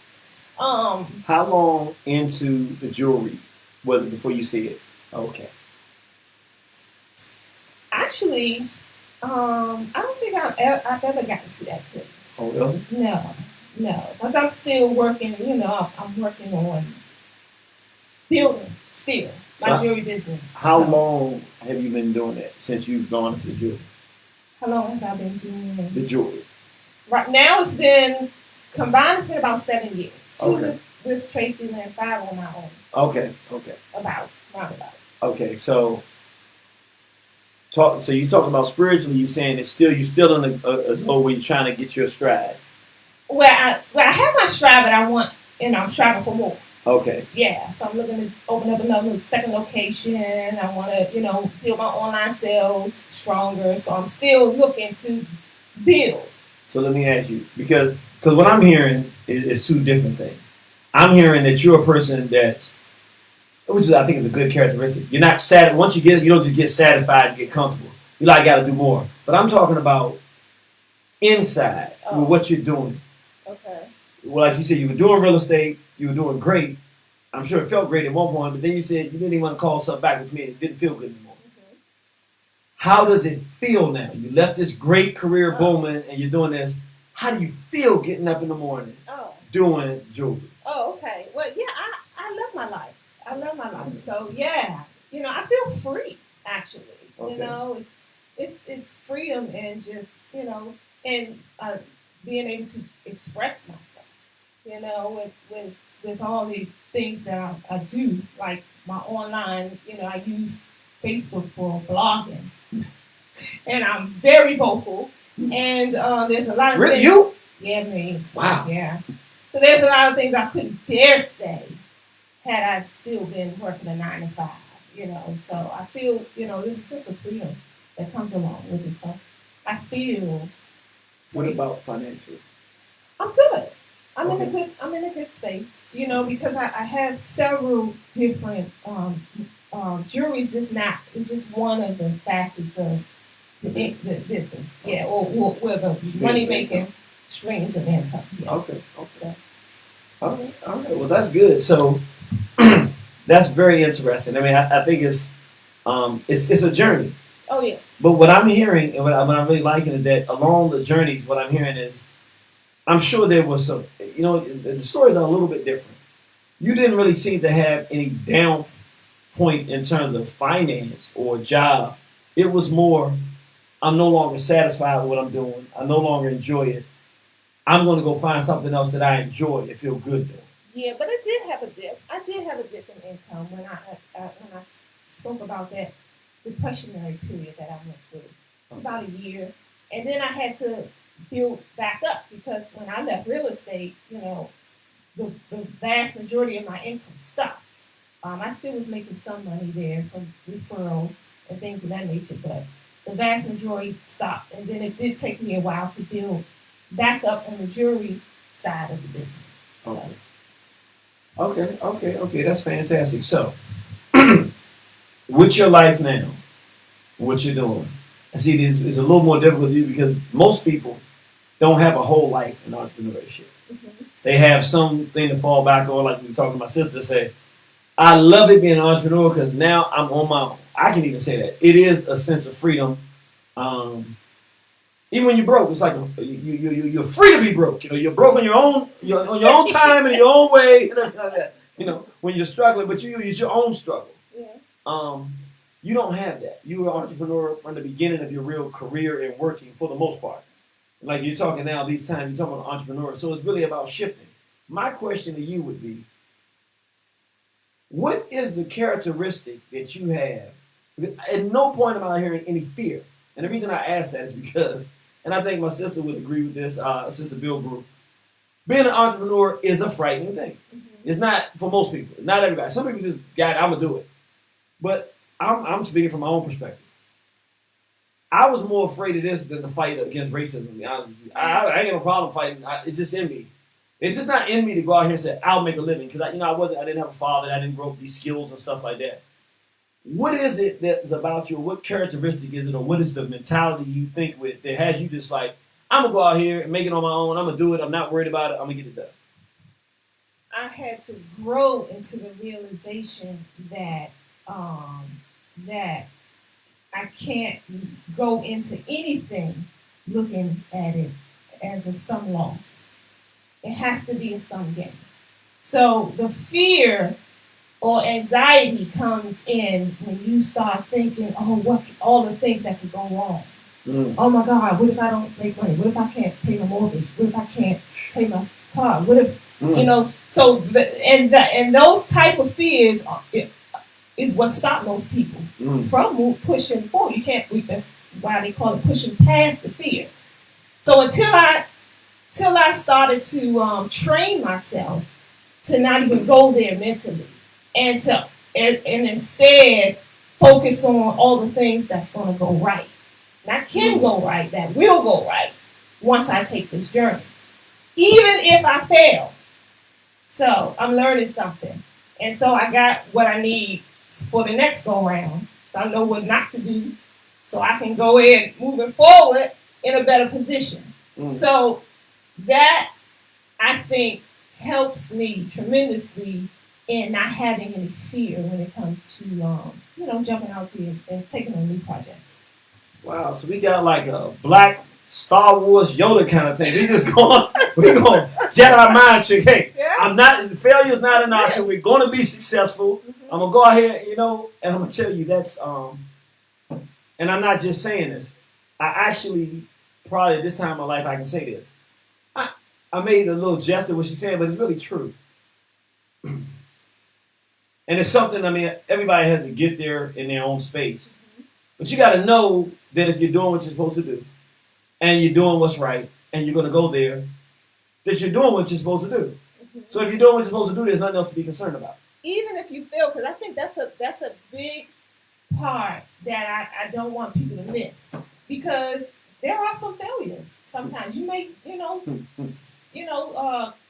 How long into the jewelry was it before you see it? Okay. Actually, I don't think I've ever gotten to that place. Oh, really? No, because I'm still working. You know, I'm working on building still my jewelry business. How long have you been doing that since you've gone into the jewelry? How long have I been doing the jewelry? Right now, it's been combined. It's been about 7 years. 2 with Tracy and 5 on my own. Okay. Roundabout. Okay, so. So you talking about spiritually? You saying you're still in a zone where you're trying to get your stride. Well, I have my stride, but I'm striving for more. Okay. Yeah, so I'm looking to open up another second location. I want to, you know, build my online sales stronger. So I'm still looking to build. So let me ask you, because what I'm hearing is 2 different things. I'm hearing that you're a person that's, which is, I think, is a good characteristic. You're not sad. Once you get it, you don't just get satisfied and get comfortable. You got to do more. But I'm talking about inside with what you're doing. Okay. Well, like you said, you were doing real estate. You were doing great. I'm sure it felt great at one point, but then you said you didn't even want to call something back with me. It didn't feel good anymore. Mm-hmm. How does it feel now? You left this great career booming, and you're doing this. How do you feel getting up in the morning doing jewelry? Oh, okay. Well, yeah, I love my life. I love my life. So yeah, you know, I feel free actually. Okay. You know, it's freedom, and just, you know, and being able to express myself. You know, with all the things that I do, like my online. You know, I use Facebook for blogging, and I'm very vocal. And there's a lot of things. You? Yeah, me. Wow. Yeah. So there's a lot of things I couldn't dare say had I still been working a 9 to 5. So I feel, there's a sense of freedom that comes along with it. So I feel What free. about financially? I'm good. Okay. I'm in a good space, because I have several different jewelry is just not it's just one of the facets of the business. Yeah, or where the money making streams of income. Yeah. Okay. So, All right. All right. Well, that's good. So that's very interesting. I mean, I think it's a journey. oh yeah. But what I'm hearing and what I'm really liking is that along the journeys, what I'm hearing is I'm sure there was some. The stories are a little bit different. You didn't really seem to have any down points in terms of finance or job. It was more, I'm no longer satisfied with what I'm doing. I no longer enjoy it. I'm going to go find something else that I enjoy and feel good doing. Yeah, but it did have a dip. I did have a dip in income when I spoke about that depressionary period that I went through. It's about a year, and then I had to build back up because when I left real estate, the vast majority of my income stopped. I still was making some money there from referral and things of that nature, but the vast majority stopped, and then it did take me a while to build back up on the jewelry side of the business. So. Okay. That's fantastic. So, with your life now, what you're doing, I see it's a little more difficult for you because most people don't have a whole life in entrepreneurship. Mm-hmm. They have something to fall back on, like we were talking to my sister, say, I love it being an entrepreneur because now I'm on my own. I can even say that. It is a sense of freedom. Even when you're broke, it's like you're free to be broke. You're broke on your own time and your own way and everything like that. When you're struggling, but it's your own struggle. Yeah. You don't have that. You are an entrepreneur from the beginning of your real career and working for the most part. Like you're talking now, these times you're talking about entrepreneur. So it's really about shifting. My question to you would be, what is the characteristic that you have? At no point am I hearing any fear. And the reason I ask that is because, and I think my sister would agree with this, Sister Bill Brew, being an entrepreneur is a frightening thing. Mm-hmm. It's not for most people, not everybody. Some people just, God, I'm going to do it. But I'm speaking from my own perspective. I was more afraid of this than the fight against racism, to be honest with you. I ain't got no problem fighting. It's just in me. It's just not in me to go out here and say, I'll make a living. Because I didn't have a father. I didn't grow up with these skills and stuff like that. What is it that's about you? What characteristic is it? Or what is the mentality you think with that has you just like, I'm going to go out here and make it on my own. I'm going to do it. I'm not worried about it. I'm going to get it done. I had to grow into the realization that that I can't go into anything looking at it as a sum loss. It has to be a sum gain. So the fear or anxiety comes in when you start thinking, what all the things that could go wrong. Mm. Oh my God, what if I don't make money? What if I can't pay my mortgage? What if I can't pay my car? What if So and those type of fears is what stop most people from pushing forward. You can't. That's why they call it pushing past the fear. So until I started to train myself to not even go there mentally, and instead focus on all the things that's going to go right, that can go right, that will go right once I take this journey, even if I fail. So I'm learning something, and so I got what I need for the next go round. So I know what not to do, so I can go in moving forward in a better position. So that, I think, helps me tremendously in not having any fear when it comes to jumping out there and taking on new projects. Wow, so we got like a black Star Wars Yoda kind of thing. We going Jedi mind trick. Hey, yeah. Failure is not an option. We're going to be successful. Mm-hmm. I'm going to go out here, and I'm going to tell you that's, and I'm not just saying this. I actually, probably at this time in my life, I can say this. I made a little jest of what she's saying, but it's really true. And it's something, everybody has to get there in their own space. Mm-hmm. But you got to know that if you're doing what you're supposed to do, and you're doing what's right, and you're going to go there, that you're doing what you're supposed to do. Mm-hmm. So if you're doing what you're supposed to do, there's nothing else to be concerned about. even if you fail, because I think that's a big part that I don't want people to miss, because there are some failures. Sometimes you may,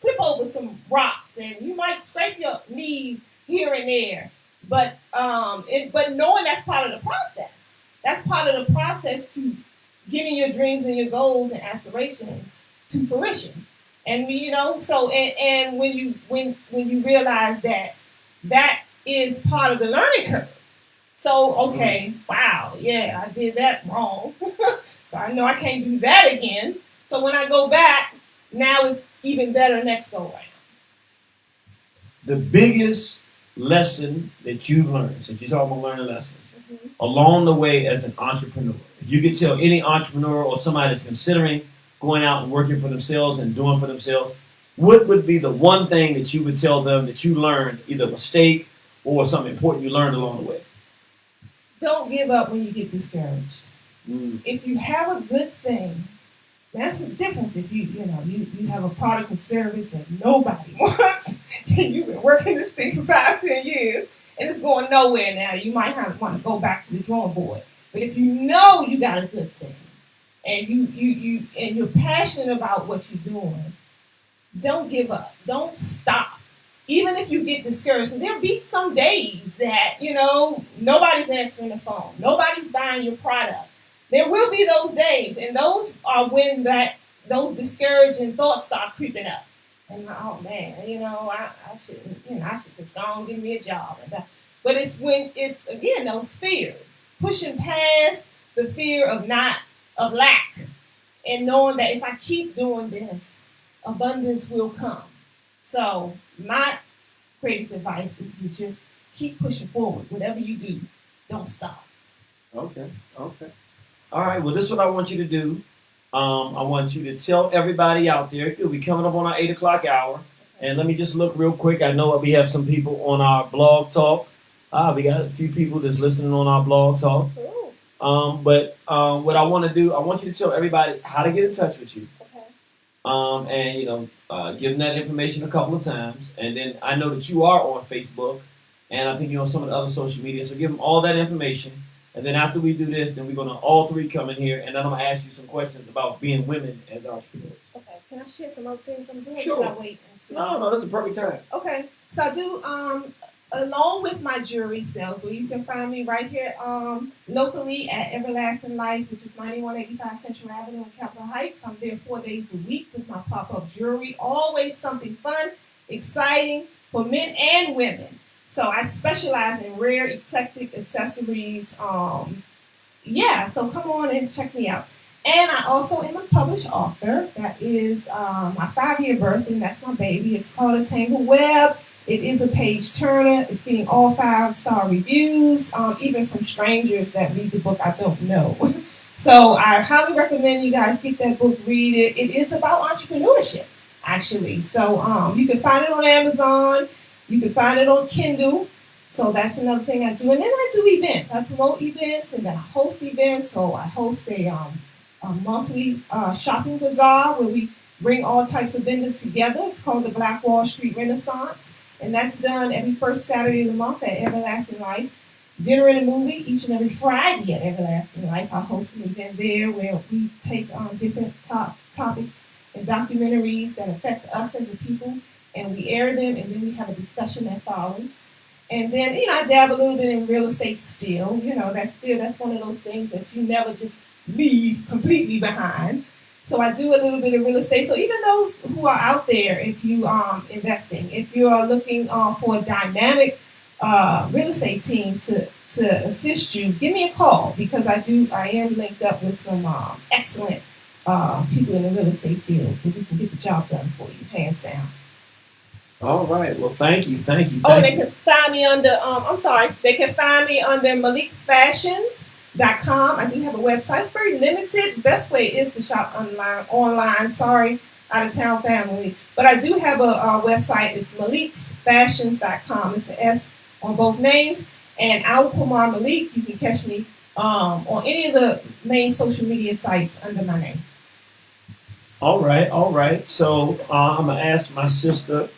clip over some rocks, and you might scrape your knees here and there. But knowing that's part of the process. That's part of the process to getting your dreams and your goals and aspirations to fruition. And and when you realize that is part of the learning curve. So, okay, wow, yeah, I did that wrong. So I know I can't do that again. So when I go back, now it's even better next go round. The biggest lesson that you've learned, since you're talking about learning lessons, along the way as an entrepreneur, if you could tell any entrepreneur or somebody that's considering going out and working for themselves and doing for themselves, what would be the one thing that you would tell them that you learned, either a mistake or something important you learned along the way? Don't give up when you get discouraged. Mm. If you have a good thing, that's the difference. If you have a product and service that nobody wants, and you've been working this thing for 5-10 years, and it's going nowhere now, you might want to go back to the drawing board. But if you know you got a good thing, and you're passionate about what you're doing, don't give up. Don't stop. Even if you get discouraged, there'll be some days that, nobody's answering the phone. Nobody's buying your product. There will be those days, and those are when those discouraging thoughts start creeping up. And oh man, I should just go and give me a job. But it's again those fears, pushing past the fear of lack, and knowing that if I keep doing this, abundance will come. So my greatest advice is to just keep pushing forward. Whatever you do, don't stop. Okay. All right. Well, this is what I want you to do. I want you to tell everybody out there. We're coming up on our 8 o'clock hour. And let me just look real quick. I know we have some people on our blog talk. We got a few people that's listening on our blog talk. But what I want to do, I want you to tell everybody how to get in touch with you. And give them that information a couple of times. And then I know that you are on Facebook, and I think you're on some of the other social media. So give them all that information. And then after we do this, then we're going to all three come in here, and then I'm going to ask you some questions about being women as entrepreneurs. Okay. Can I share some other things I'm doing? Sure. Should I wait until? No, that's a perfect time. Okay. So I do, along with my jewelry sales, where you can find me right here locally at Everlasting Life, which is 9185 Central Avenue in Capitol Heights. I'm there 4 days a week with my pop-up jewelry. Always something fun, exciting for men and women. So I specialize in rare, eclectic accessories. So come on and check me out. And I also am a published author. That is my 5-year birth, and that's my baby. It's called A Tangled Web. It is a page turner. It's getting all 5-star reviews, even from strangers that read the book I don't know. So I highly recommend you guys get that book, read it. It is about entrepreneurship, actually. So you can find it on Amazon. You can find it on Kindle. So that's another thing I do. And then I do events. I promote events, and then I host events. So I host a monthly shopping bazaar where we bring all types of vendors together. It's called the Black Wall Street Renaissance. And that's done every first Saturday of the month at Everlasting Life. Dinner and a movie each and every Friday at Everlasting Life. I host an event there where we take different topics and documentaries that affect us as a people, and we air them, and then we have a discussion that follows. And then, I dab a little bit in real estate still. That's one of those things that you never just leave completely behind. So I do a little bit of real estate. So even those who are out there, if you investing, if you are looking for a dynamic real estate team to assist you, give me a call, because I am linked up with some excellent people in the real estate field that we can get the job done for you, hands down. All right. Well, thank you. They can find me under, they can find me under MaliksFashions.com. I do have a website. It's very limited. The best way is to shop online. Sorry, out of town family. But I do have a website. It's MaliksFashions.com. It's an S on both names. And AlQamar Malik, you can catch me on any of the main social media sites under my name. All right. So I'm going to ask my sister,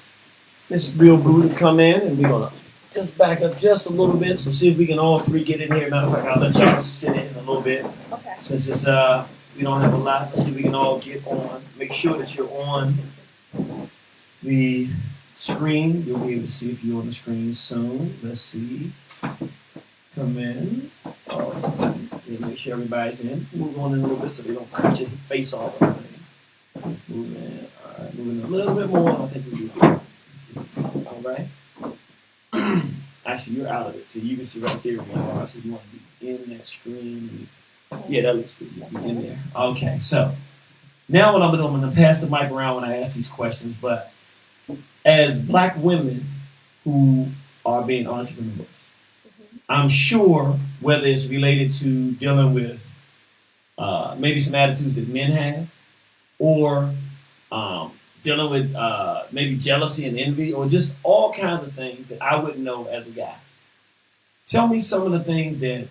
Miss Real Boo, to come in, and we're going to just back up just a little bit, so see if we can all three get in here. Matter of fact, I'll let y'all sit in a little bit. Okay. Since it's we don't have a lot, let's see if we can all get on. Make sure that you're on the screen. You'll be able to see if you're on the screen soon. Let's see. Come in. Make sure everybody's in. Move on in a little bit so they don't cut your face off. Move in. All right, moving a little bit more. I think we'll do. All right. Actually, you're out of it, so you can see right there. So you want to be in that screen. Yeah, that looks good. You be in there. Okay, so now what I'm going to do, I'm going to pass the mic around when I ask these questions. But as black women who are being entrepreneurs, I'm sure whether it's related to dealing with maybe some attitudes that men have, or dealing with maybe jealousy and envy, or just all kinds of things that I wouldn't know as a guy. Tell me some of the things that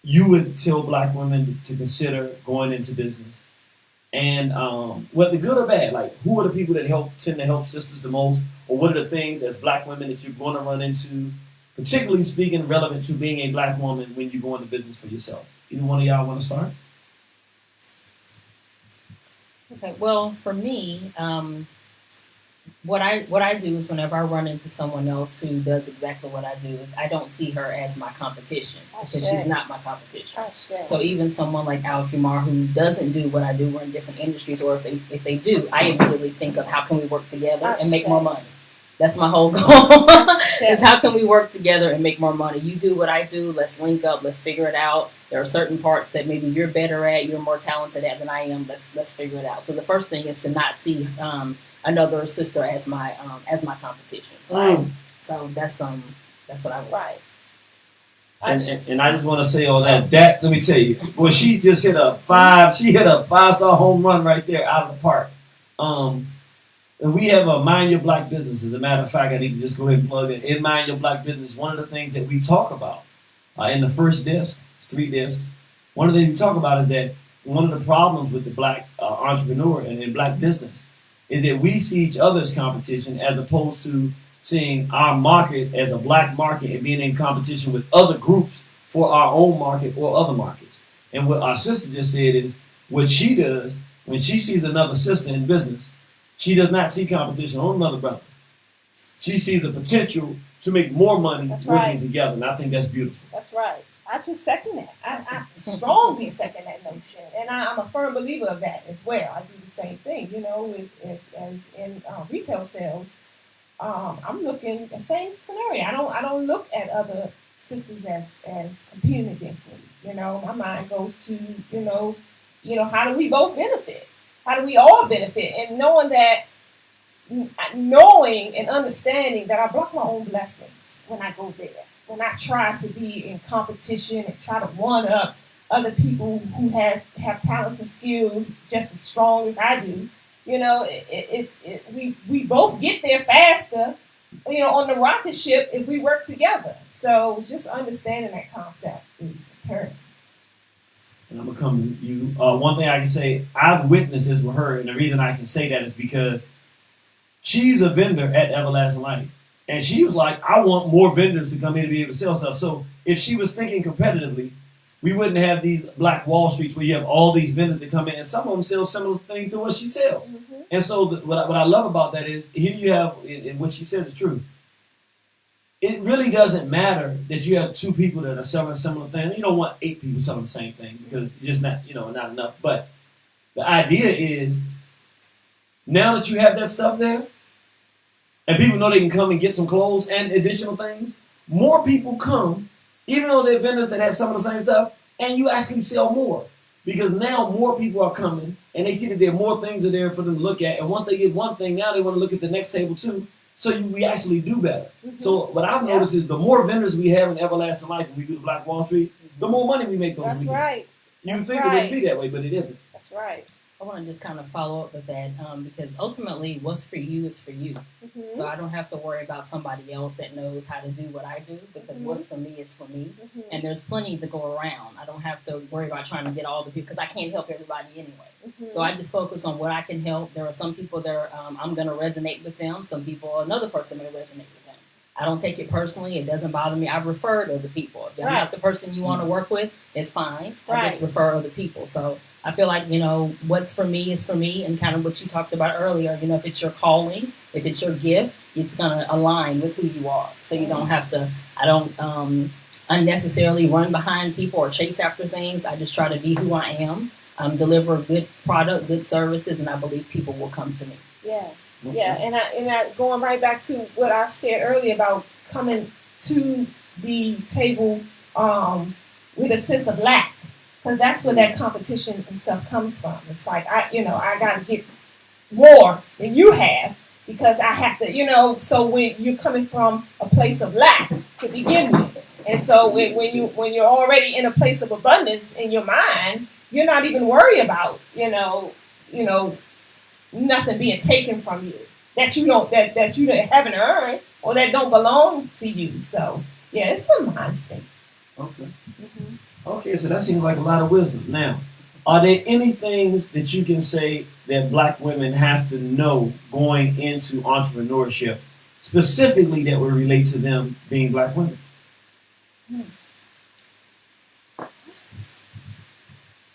you would tell black women to consider going into business. And whether good or bad, like who are the people that tend to help sisters the most, or what are the things as black women that you're going to run into, particularly speaking relevant to being a black woman when you go into business for yourself? Either one of y'all want to start? Okay, well, for me, what I do is whenever I run into someone else who does exactly what I do, is I don't see her as my competition, because she's not my competition. So even someone like AlQamar who doesn't do what I do, we're in different industries, or if they do, I immediately think of how can we work together and make more money. That's my whole goal. Is how can we work together and make more money? You do what I do. Let's link up. Let's figure it out. There are certain parts that maybe you're better at, you're more talented at than I am. Let's figure it out. So the first thing is to not see another sister as my competition. Right. So that's what I would. Right. And I just want to say all that let me tell you, well, she just hit a 5-star home run right there out of the park. And we have a Mind Your Black Business. As a matter of fact, I need to just go ahead and plug it. In Mind Your Black Business, one of the things that we talk about in the first disc, it's 3 discs, one of the things we talk about is that one of the problems with the black entrepreneur and in black business is that we see each other as competition as opposed to seeing our market as a black market and being in competition with other groups for our own market or other markets. And what our sister just said is what she does when she sees another sister in business, she does not see competition on another brother. She sees the potential to make more money working together, and I think that's beautiful. That's right. I just second that. I strongly second that notion, and I'm a firm believer of that as well. I do the same thing, as in resale sales. I'm looking at the same scenario. I don't look at other sisters as competing against me. My mind goes to how do we both benefit? How do we all benefit? And knowing and understanding that I block my own blessings when I go there. When I try to be in competition and try to one up other people who have talents and skills just as strong as I do, we both get there faster, on the rocket ship if we work together. So just understanding that concept is imperative. And I'm going to come to you. One thing I can say, I've witnessed this with her, and the reason I can say that is because she's a vendor at Everlasting Life. And she was like, I want more vendors to come in to be able to sell stuff. So if she was thinking competitively, we wouldn't have these Black Wall Streets where you have all these vendors that come in, and some of them sell similar things to what she sells. Mm-hmm. And so what I love about that is, here you have, and what she says is true. It really doesn't matter that you have 2 people that are selling similar things. You don't want 8 people selling the same thing because it's just not, not enough. But the idea is, now that you have that stuff there, and people know they can come and get some clothes and additional things, more people come, even though they're vendors that have some of the same stuff, and you actually sell more. Because now more people are coming, and they see that there are more things are there for them to look at. And once they get one thing, now they want to look at the next table too. So we actually do better. Mm-hmm. So what I've noticed is the more vendors we have in Everlasting Life when we do the Black Wall Street, the more money we make those weekends. That's right. You think it would be that way, but it isn't. That's right. I want to just kind of follow up with that because ultimately what's for you is for you. Mm-hmm. So I don't have to worry about somebody else that knows how to do what I do because what's for me is for me. Mm-hmm. And there's plenty to go around. I don't have to worry about trying to get all the people because I can't help everybody anyway. Mm-hmm. So I just focus on what I can help. There are some people that I'm going to resonate with them. Some people, another person may resonate with them. I don't take it personally. It doesn't bother me. I've referred other people. If I'm Right. not the person you want to work with, it's fine. I Right. just refer other people. So I feel like, what's for me is for me, and kind of what you talked about earlier, if it's your calling, if it's your gift, it's going to align with who you are. So you don't have to, I don't unnecessarily run behind people or chase after things. I just try to be who I am, deliver good product, good services, and I believe people will come to me. Yeah. Yeah, and I going right back to what I shared earlier about coming to the table with a sense of lack, because that's where that competition and stuff comes from. It's like I got to get more than you have because I have to, So when you're coming from a place of lack to begin with, and so when you're already in a place of abundance in your mind, you're not even worried about nothing being taken from you that you haven't earned or that don't belong to you. So yeah, it's a mindset. Okay. Okay, so that seems like a lot of wisdom. Now, are there any things that you can say that Black women have to know going into entrepreneurship, specifically that would relate to them being Black women?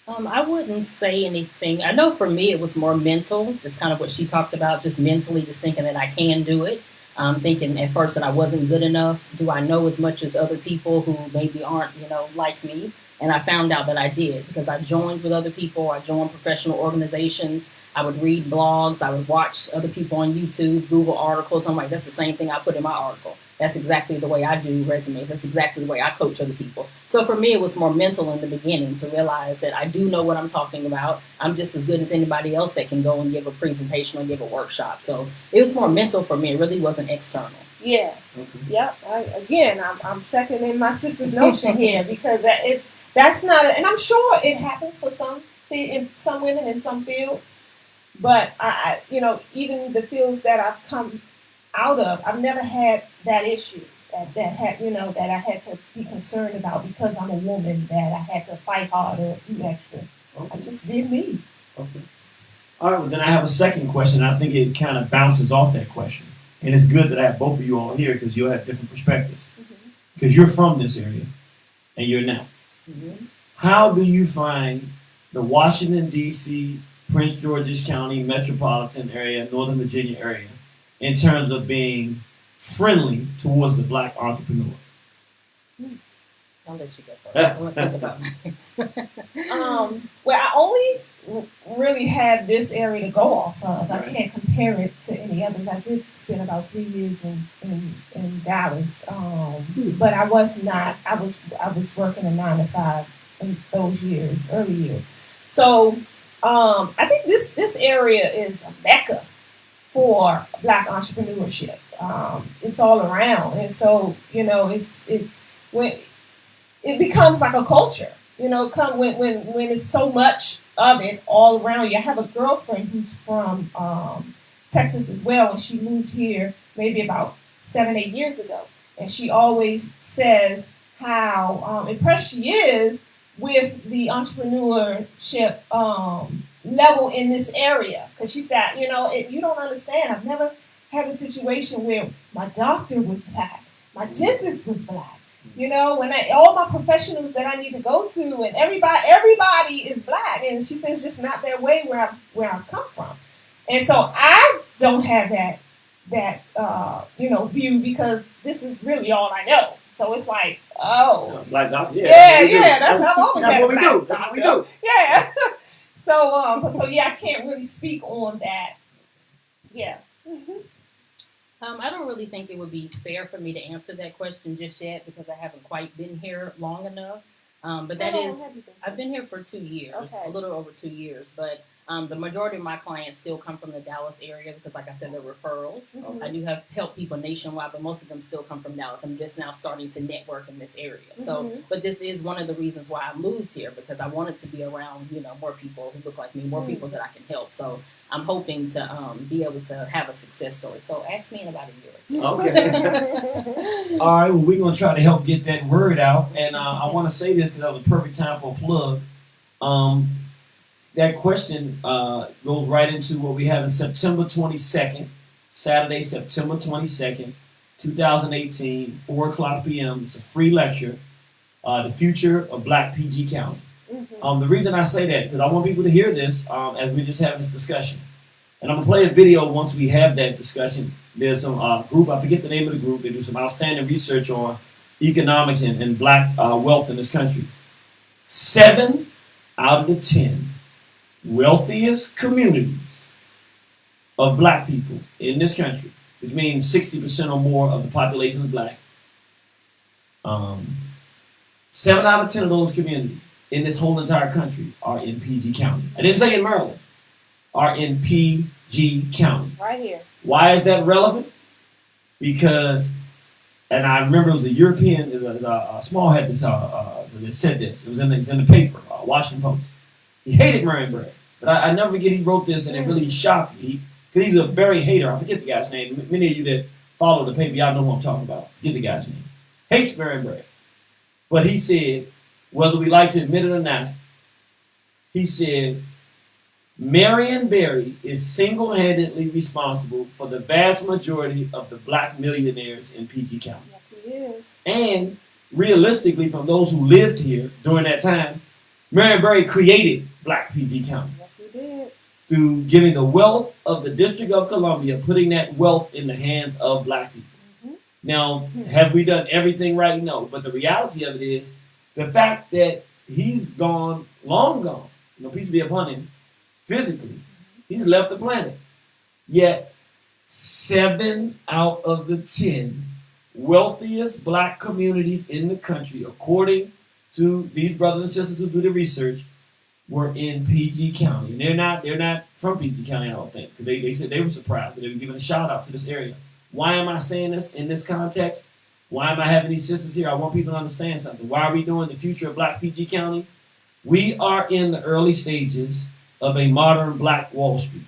I wouldn't say anything. I know for me it was more mental, just kind of what she talked about, just mentally, just thinking that I can do it. Thinking at first that I wasn't good enough. Do I know as much as other people who maybe aren't, like me? And I found out that I did because I joined with other people. I joined professional organizations. I would read blogs. I would watch other people on YouTube, Google articles. I'm like, that's the same thing I put in my article. That's exactly the way I do resumes. That's exactly the way I coach other people. So for me, it was more mental in the beginning to realize that I do know what I'm talking about. I'm just as good as anybody else that can go and give a presentation or give a workshop. So it was more mental for me. It really wasn't external. Yeah. Okay. Yep. I'm seconding my sister's notion here because that's not, and I'm sure it happens for some women in some fields, but I even the fields that I've come out of, I've never had that issue that I had to be concerned about because I'm a woman, that I had to fight harder or do extra. Okay. I just did me. Okay. All right, well, then I have a second question. I think it kind of bounces off that question. And it's good that I have both of you all here because you'll have different perspectives. Because you're from this area and you're not. How do you find the Washington, D.C., Prince George's County, metropolitan area, Northern Virginia area in terms of being friendly towards the Black entrepreneur? I'll let you go first. I want to think about mine. Well, I only really have this area to go off of. I can't compare it to any others. I did spend about 3 years in Dallas, but I was not. I was working a 9 to 5 in those years, early years. So I think this area is a mecca for Black entrepreneurship. It's all around, and so it's when it becomes like a culture. Come when it's so much of it all around you. I have a girlfriend who's from Texas as well, and she moved here maybe about 7-8 years ago, and she always says how impressed she is with the entrepreneurship level in this area, because she said, you don't understand. I've never had a situation where my doctor was Black, my dentist was Black. When all my professionals that I need to go to, and everybody is Black, and she says just not that way where I come from, and so I don't have that view because this is really all I know. So it's like, Black doctor, yeah, that's how I've always that's had what we do. Black That's what we doctor. do. Yeah. So yeah, I can't really speak on that. Yeah. I don't really think it would be fair for me to answer that question just yet because I haven't quite been here long enough. But I've been here for 2 years, a little over 2 years. But the majority of my clients still come from the Dallas area because, like I said, they're referrals. I do have help people nationwide, but most of them still come from Dallas. I'm just now starting to network in this area. So, but this is one of the reasons why I moved here because I wanted to be around, more people who look like me, more people that I can help. So I'm hoping to be able to have a success story. So ask me in about a year or two. Okay. All right. Well, we're going to try to help get that word out. And I want to say this because that was a perfect time for a plug. That question goes right into what we have in September 22nd, Saturday, September 22nd, 2018, 4 o'clock p.m. It's a free lecture, The Future of Black PG County. The reason I say that, because I want people to hear this as we're just having this discussion. And I'm going to play a video once we have that discussion. There's some group, I forget the name of the group, they do some outstanding research on economics and black wealth in this country. 7 out of the 10 wealthiest communities of black people in this country, which means 60% or more of the population is black. 7 out of 10 of those communities in this whole entire country are in PG County. I didn't say in Maryland. Are in PG County. Right here. Why is that relevant? Because, and I remember it was a European, it was a small head that said this. It was in the paper, Washington Post. He hated Marion Barry. But I never forget he wrote this, and it really shocked me. Because he's a very hater. I forget the guy's name. Many of you that follow the paper, y'all know who I'm talking about. Forget the guy's name. Hates Marion Barry. But he said, whether we like to admit it or not, he said, Marion Barry is single-handedly responsible for the vast majority of the black millionaires in PG County. Yes, he is. And realistically, from those who lived here during that time, Marion Barry created black PG County. Yes, he did. Through giving the wealth of the District of Columbia, putting that wealth in the hands of black people. Now, have we done everything right? No. But the reality of it is the fact that he's gone, long gone, peace be upon him, physically, he's left the planet. Yet, 7 out of the 10 wealthiest black communities in the country, according to these brothers and sisters who do the research, were in PG County. And they're not from PG County, I don't think, because they said they were surprised, but they were giving a shout out to this area. Why am I saying this in this context? Why am I having these sisters here? I want people to understand something. Why are we doing the future of black PG County? We are in the early stages of a modern black Wall Street.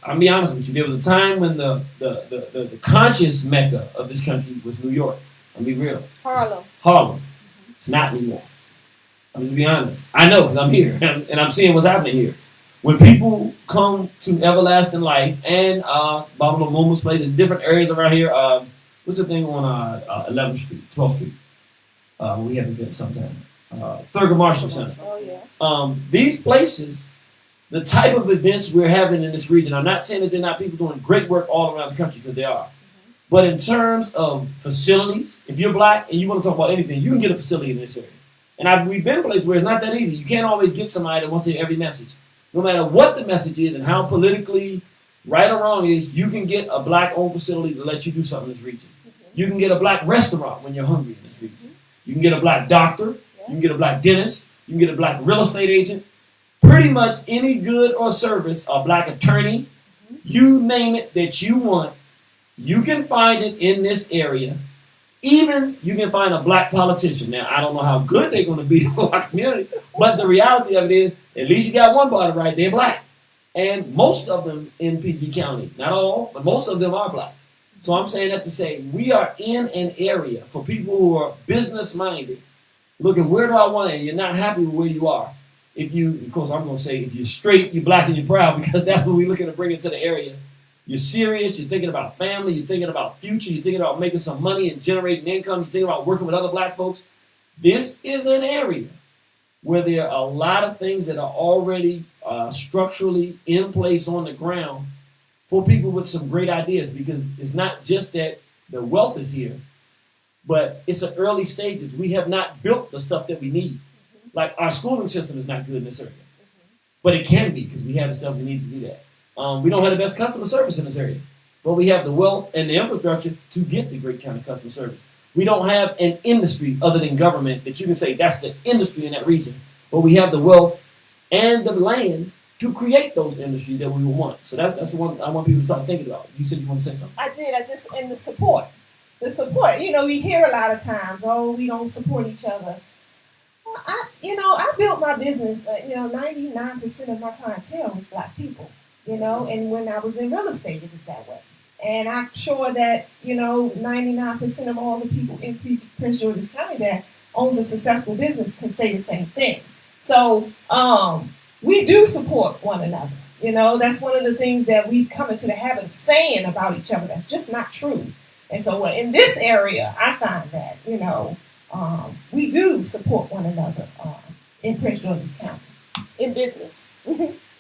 I'll be honest with you, there was a time when the conscious mecca of this country was New York. I'll be real. Harlem. It's not anymore. I'm just be honest. I know because I'm here and I'm seeing what's happening here. When people come to everlasting life and Babylon Momo's place in different areas around here, what's the thing on 11th Street, 12th Street? We have events sometime. Thurgood Marshall Center. Oh, yeah. These places, the type of events we're having in this region, I'm not saying that they're not people doing great work all around the country, because they are. But in terms of facilities, if you're black and you want to talk about anything, you can get a facility in this area. And we've been places where it's not that easy. You can't always get somebody that wants to hear every message. No matter what the message is and how politically right or wrong it is, you can get a black-owned facility to let you do something in this region. You can get a black restaurant when you're hungry in this region. You can get a black doctor. You can get a black dentist. You can get a black real estate agent. Pretty much any good or service, a black attorney, you name it that you want, you can find it in this area. Even you can find a black politician. Now, I don't know how good they're going to be for our community, but the reality of it is, at least you got one part right, they're black. And most of them in PG County, not all, but most of them are black. So I'm saying that to say we are in an area for people who are business-minded, looking, where do I want it? And you're not happy with where you are. If you, of course, I'm going to say, if you're straight, you're black and you're proud, because that's what we're looking to bring into the area. You're serious, you're thinking about family, you're thinking about future, you're thinking about making some money and generating income, you're thinking about working with other black folks. This is an area where there are a lot of things that are already structurally in place on the ground for people with some great ideas, because it's not just that the wealth is here, but it's the early stages. We have not built the stuff that we need. Like, our schooling system is not good in this area, but it can be, because we have the stuff we need to do that. We don't have the best customer service in this area, but we have the wealth and the infrastructure to get the great kind of customer service. We don't have an industry other than government that you can say that's the industry in that region, but we have the wealth and the land to create those industries that we want. So that's the one I want people to start thinking about. You said you want to say something. I did. And the support. We hear a lot of times, we don't support each other. Well, I built my business, 99% of my clientele was black people, and when I was in real estate, it was that way. And I'm sure that, 99% of all the people in Prince George's County that owns a successful business can say the same thing. So we do support one another. That's one of the things that we've come into the habit of saying about each other. That's just not true. And so in this area, I find that, we do support one another in Prince George's County. In business.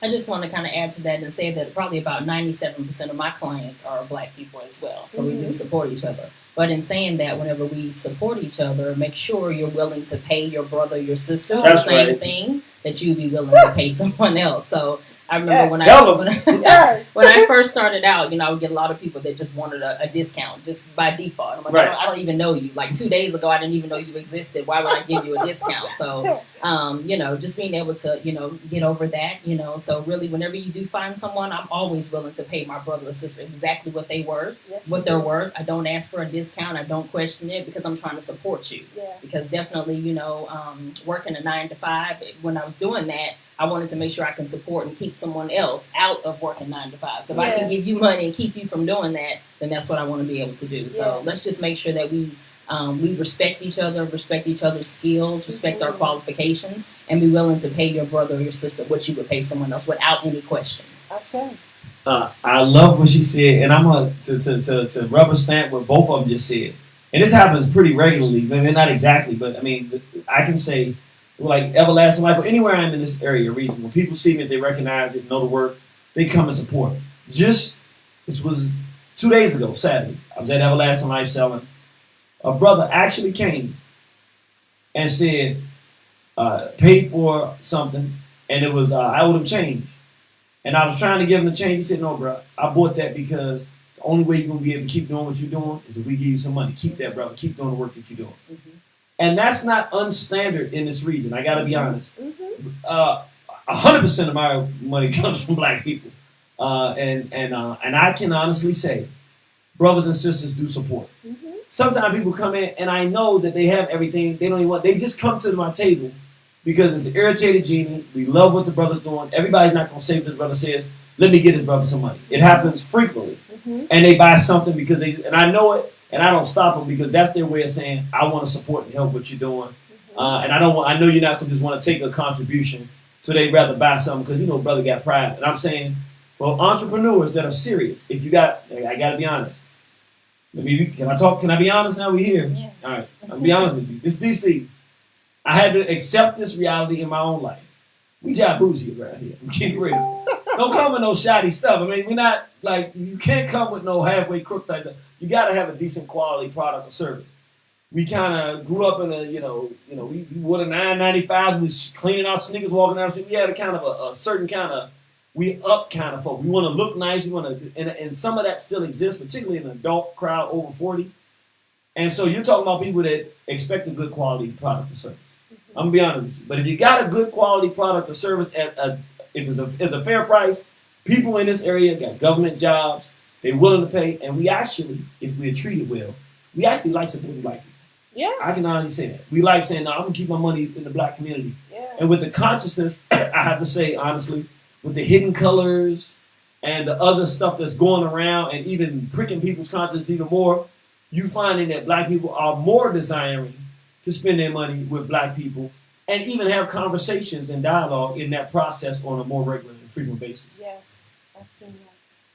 I just want to kind of add to that and say that probably about 97% of my clients are Black people as well. So we do support each other. But in saying that, whenever we support each other, make sure you're willing to pay your brother, your sister That's the same right. thing that you'd be willing to pay someone else. So I remember when Yes. when I first started out, I would get a lot of people that just wanted a discount just by default. I'm like, Right. I don't even know you. Like 2 days ago, I didn't even know you existed. Why would I give you a discount? So, just being able to, get over that, So really, whenever you do find someone, I'm always willing to pay my brother or sister exactly what they worth, Yes, what you they're do. worth. I don't ask for a discount. I don't question it because I'm trying to support you. Yeah. Because definitely, working a 9 to 5, when I was doing that, I wanted to make sure I can support and keep someone else out of working 9 to 5. So if I can give you money and keep you from doing that, then that's what I want to be able to do. So let's just make sure that we respect each other, respect each other's skills, respect our qualifications, and be willing to pay your brother or your sister what you would pay someone else without any question. I say. I love what she said, and I'm going to rubber stamp what both of them just said. And this happens pretty regularly. Maybe not exactly, but I mean, I can say, like Everlasting Life, or anywhere I'm in this area, region, when people see me, if they recognize it, know the work, they come and support. This was 2 days ago, Saturday. I was at Everlasting Life selling. A brother actually came and said, paid for something, and it was, I owed him change. And I was trying to give him the change. He said, no, bro, I bought that because the only way you're going to be able to keep doing what you're doing is if we give you some money. Keep that, brother. Keep doing the work that you're doing. Mm-hmm. And that's not unstandard in this region. I got to be honest. 100% of my money comes from Black people, and I can honestly say, brothers and sisters do support. Sometimes people come in and I know that they have everything. They don't even want. They just come to my table because it's the Irritated Genie. We love what the brother's doing. Everybody's not going to say what this brother says. Let me get his brother some money. It happens frequently, and they buy something because and I know it. And I don't stop them because that's their way of saying, I want to support and help what you're doing. And I know you're not going to just want to take a contribution. So they'd rather buy something because, brother got pride. And I'm saying, for entrepreneurs that are serious, I got to be honest. Can I talk? Can I be honest now? We're here. Yeah. All right. I'll be honest with you. This DC. I had to accept this reality in my own life. We job bougie around here. We keep real. Don't come with no shoddy stuff. I mean, we're not like, you can't come with no halfway crook type of. You got to have a decent quality product or service. We kind of grew up in a, we wore the 995. We was cleaning our sneakers, walking down the street. We had a kind of a certain kind of, we up kind of folk. We want to look nice. We want to, and some of that still exists, particularly in an adult crowd over 40. And so you're talking about people that expect a good quality product or service. I'm going to be honest with you. But if you got a good quality product or service if it's a fair price, people in this area got government jobs. They're willing to pay, and we actually, if we're treated well, we actually like supporting Black people. Yeah. I can honestly say that. We like saying, no, I'm going to keep my money in the Black community. Yeah. And with the consciousness, I have to say, honestly, with the hidden colors and the other stuff that's going around and even pricking people's conscience even more, you finding that Black people are more desiring to spend their money with Black people and even have conversations and dialogue in that process on a more regular and frequent basis. Yes. Absolutely.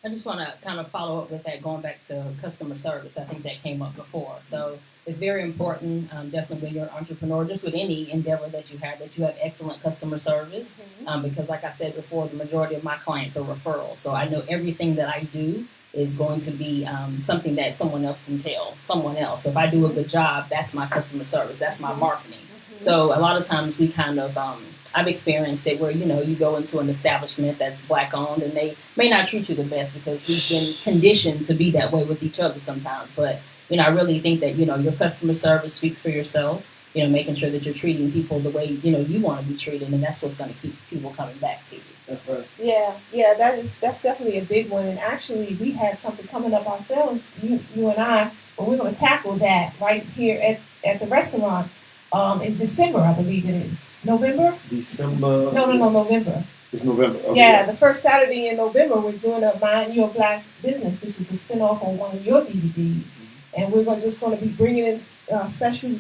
I just want to kind of follow up with that, going back to customer service. I think that came up before. So it's very important, definitely when you're an entrepreneur, just with any endeavor that you have excellent customer service. Because like I said before, the majority of my clients are referrals. So I know everything that I do is going to be something that someone else can tell someone else. So if I do a good job, that's my customer service. That's my marketing. So a lot of times we kind of, I've experienced it where, you go into an establishment that's Black owned and they may not treat you the best because we've been conditioned to be that way with each other sometimes. But, I really think that, your customer service speaks for yourself, making sure that you're treating people the way, you want to be treated. And that's what's going to keep people coming back to you. That's right. Yeah, that's definitely a big one. And actually, we have something coming up ourselves, you and I, but we're going to tackle that right here at the restaurant in December, I believe it is. November? December. No, November. It's November. Okay. Yeah, the first Saturday in November, we're doing a Mind Your Black Business, which is a spinoff on one of your DVDs. And we're just going to be bringing in special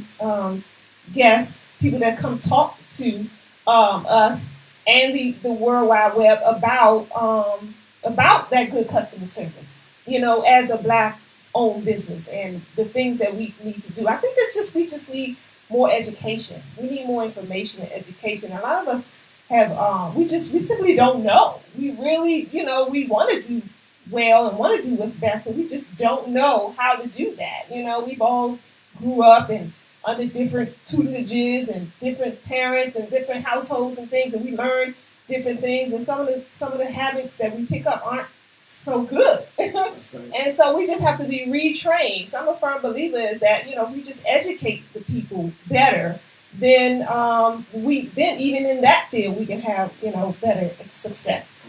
guests, people that come talk to us and the World Wide Web about that good customer service. As a Black own business and the things that we need to do. I think we just need more education. We need more information and education. A lot of us have we simply don't know. We really, we want to do well and want to do what's best, but we just don't know how to do that. We've all grew up and under different tutelages and different parents and different households and things, and we learn different things, and some of the habits that we pick up aren't so good. And so we just have to be retrained. So I'm a firm believer is that, we just educate the people better, then even in that field we can have, better success.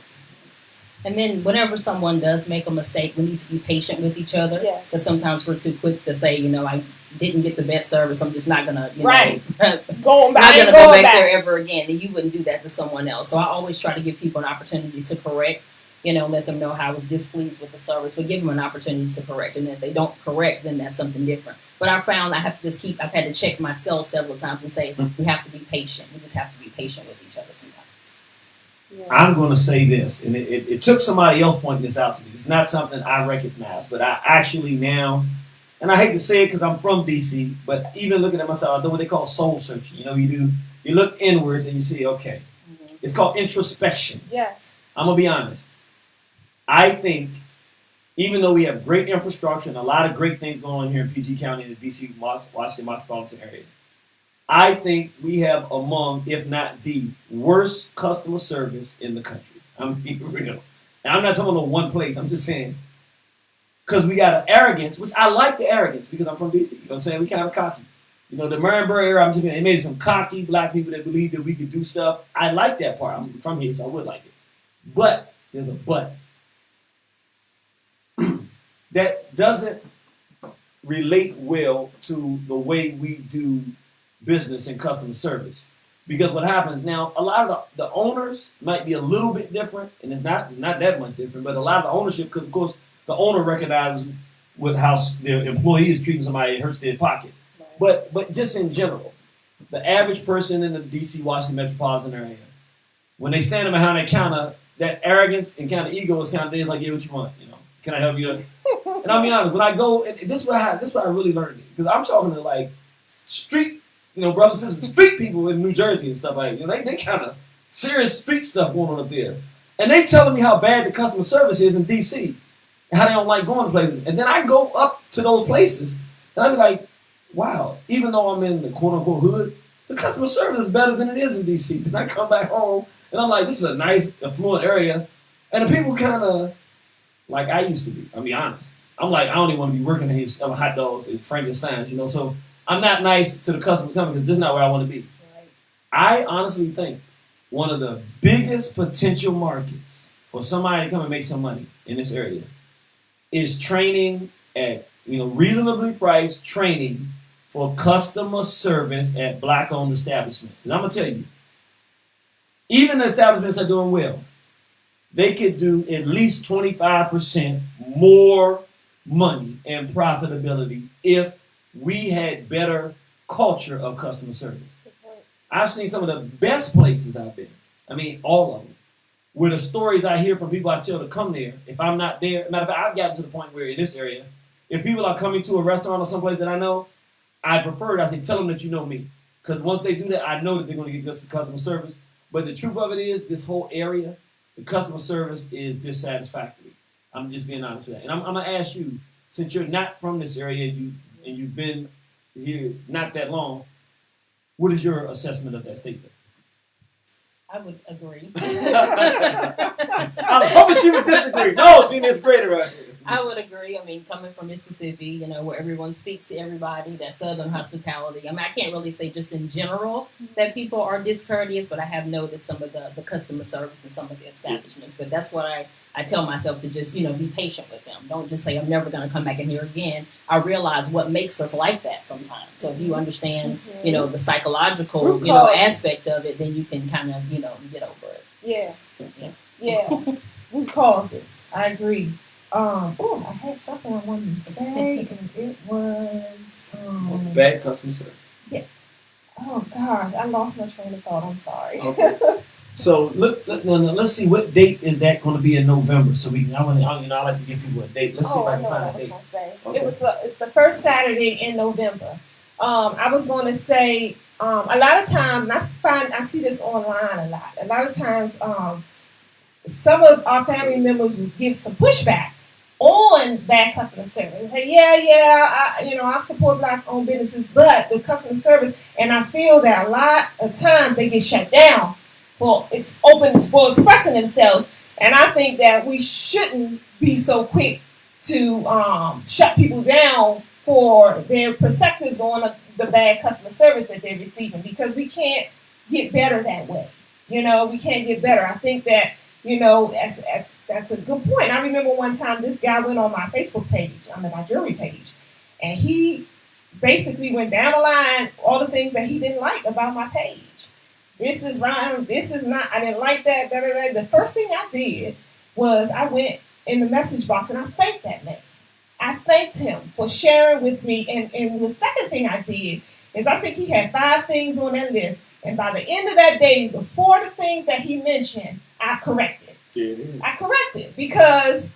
And then whenever someone does make a mistake, we need to be patient with each other. Yes. Because sometimes we're too quick to say, I didn't get the best service. I'm just not going to, Right. not Going going to go back there. there ever again. And you wouldn't do that to someone else. So I always try to give people an opportunity to correct, let them know how I was displeased with the service, but give them an opportunity to correct. And if they don't correct, then that's something different. But I found I've had to check myself several times and say, we have to be patient. We just have to be patient with each other sometimes. Yeah. I'm going to say this, and it took somebody else pointing this out to me. It's not something I recognize, but I actually now, and I hate to say it because I'm from DC, but even looking at myself, I do what they call soul searching. You look inwards and you see, okay, it's called introspection. Yes. I'm going to be honest. I think, even though we have great infrastructure and a lot of great things going on here in PG County and the DC, Washington metropolitan area, I think we have among, if not the worst customer service in the country. I'm being real. And I'm not talking about one place. I'm just saying, because we got an arrogance, which I like the arrogance because I'm from DC. You know what I'm saying? We kind of cocky. The Marynborough area, I'm just saying, they made some cocky black people that believe that we could do stuff. I like that part. I'm from here, so I would like it. But, there's a but. That doesn't relate well to the way we do business and customer service. Because what happens now, a lot of the owners might be a little bit different, and it's not that much different, but a lot of the ownership, because of course the owner recognizes with how their employee is treating somebody, it hurts their pocket. But just in general, the average person in the DC, Washington metropolitan area, when they stand behind that counter, that arrogance and kind of ego is kind of things like, yeah, what you want, can I help you? And I'll be honest, when I go, and this is what I really learned it, because I'm talking to like street, brothers and sisters, street people in New Jersey and stuff like that. They kind of serious street stuff going on up there. And they telling me how bad the customer service is in DC and how they don't like going to places. And then I go up to those places and I be like, wow, even though I'm in the quote unquote hood, the customer service is better than it is in DC. Then I come back home and I'm like, this is a nice, affluent area. And the people kind of like I used to be, I'll be honest. I'm like, I don't even want to be working here selling hot dogs at Frankenstein's, so I'm not nice to the customers coming because this is not where I want to be. Right. I honestly think one of the biggest potential markets for somebody to come and make some money in this area is training at, reasonably priced training for customer service at black-owned establishments. And I'm going to tell you, even the establishments are doing well. They could do at least 25% more money and profitability if we had better culture of customer service. I've seen some of the best places I've been. I mean, all of them. Where the stories I hear from people I tell to come there, if I'm not there, matter of fact, I've gotten to the point where in this area, if people are coming to a restaurant or someplace that I know, I prefer it. I say, tell them that you know me. Because once they do that, I know that they're going to get good customer service. But the truth of it is, this whole area, the customer service is dissatisfactory. I'm just being honest with that. And I'm going to ask you, since you're not from this area and you've been here not that long, what is your assessment of that statement? I would agree. I was hoping she would disagree. No, Gina, it's great right here. I would agree. I mean, coming from Mississippi, where everyone speaks to everybody, that Southern hospitality. I mean, I can't really say just in general that people are discourteous, but I have noticed some of the customer service in some of the establishments. But that's what I tell myself to just, be patient with them. Don't just say, I'm never going to come back in here again. I realize what makes us like that sometimes. So if you understand, the psychological, aspect of it, then you can kind of, get over it. Yeah. Root causes. I agree. I had something I wanted to say, and it was bad customer service. Yeah. Oh gosh, I lost my train of thought. I'm sorry. Okay. So let's see what date is that going to be in November. So we can, I like to give people a date. Let's see if Oh, I I can know what find I a was date. gonna say. Okay. It's the first Saturday in November. I was going to say a lot of times, and I see this online a lot. A lot of times, some of our family members will give some pushback on bad customer service. Say, I support black-owned businesses, but the customer service, and I feel that a lot of times they get shut down for expressing themselves. And I think that we shouldn't be so quick to shut people down for their perspectives on the bad customer service that they're receiving, because we can't get better that way. We can't get better. I think that that's a good point. I remember one time this guy went on my Facebook page, my jewelry page, and he basically went down the line all the things that he didn't like about my page. This is wrong. This is not. I didn't like that. Da, da, da. The first thing I did was I went in the message box and I thanked that man. I thanked him for sharing with me. And the second thing I did is I think he had 5 things on that list. And by the end of that day, the 4 things that he mentioned, I corrected. I corrected because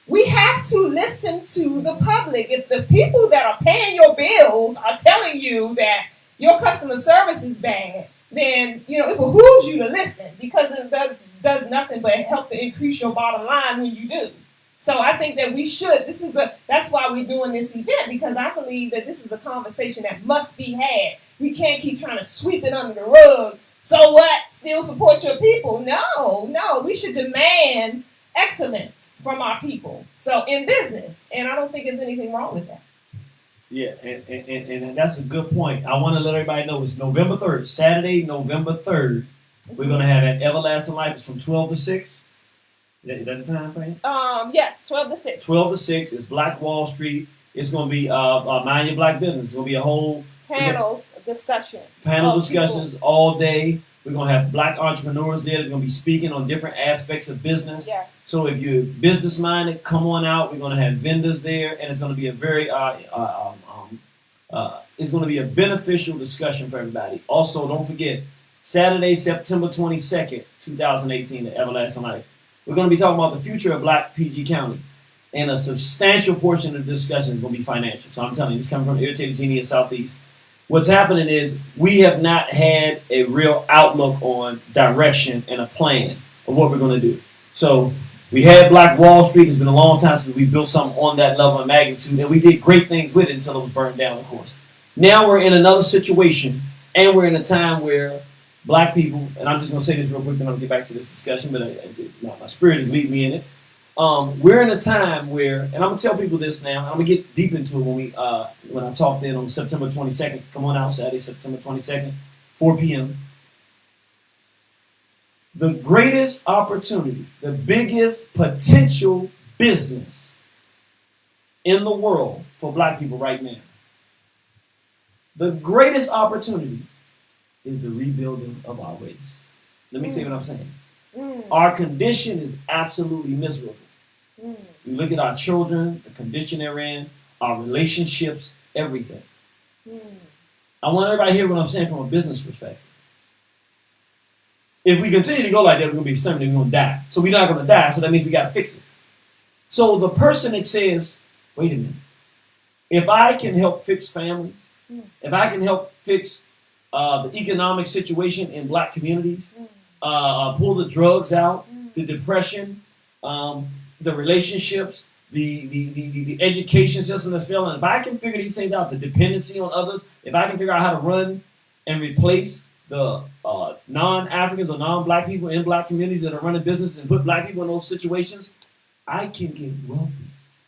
we have to listen to the public. If the people that are paying your bills are telling you that your customer service is bad, then it behooves you to listen, because it does nothing but help to increase your bottom line when you do. So I think that we should. That's why we're doing this event, because I believe that this is a conversation that must be had. We can't keep trying to sweep it under the rug. So what? Still support your people? No. We should demand excellence from our people. So in business, and I don't think there's anything wrong with that. Yeah, and that's a good point. I want to let everybody know it's November 3rd, Saturday, November 3rd. We're going to have at Everlasting Life. It's from 12 to 6. Is that the time frame? Yes, 12 to 6. 12 to 6 is Black Wall Street. It's going to be Mind Your Black Business. It's going to be a whole panel discussions people. All day. We're going to have black entrepreneurs there. They're going to be speaking on different aspects of business. Yes. So if you're business minded, come on out. We're going to have vendors there, and it's going to be a very it's going to be a beneficial discussion for everybody. Also, don't forget, Saturday, September 22nd, 2018, at Everlasting Life. We're going to be talking about the future of Black PG County, and a substantial portion of the discussion is going to be financial. So I'm telling you, this coming from Irritated Genie in Southeast. What's happening is we have not had a real outlook on direction and a plan of what we're going to do. So we had Black Wall Street. It's been a long time since we built something on that level of magnitude, and we did great things with it until it was burned down, of course. Now we're in another situation, and we're in a time where black people, and I'm just going to say this real quick, then I'll get back to this discussion, but my spirit is leading me in it. We're in a time where, and I'm going to tell people this now, I'm going to get deep into it when I talk then on September 22nd. Come on out Saturday, September 22nd, 4 p.m. The greatest opportunity, the biggest potential business in the world for black people right now, the greatest opportunity is the rebuilding of our race. Let me say what I'm saying. Our condition is absolutely miserable. You look at our children, the condition they're in, our relationships, everything. I want everybody to hear what I'm saying from a business perspective. If we continue to go like that, we're going to be exterminated, we're going to die. So we're not going to die, so that means we got to fix it. So the person that says, wait a minute, if I can help fix families, if I can help fix the economic situation in black communities, pull the drugs out, the depression, the relationships, the education system that's failing. If I can figure these things out, the dependency on others, if I can figure out how to run and replace the non-Africans or non-black people in black communities that are running businesses and put black people in those situations, I can get wealthy.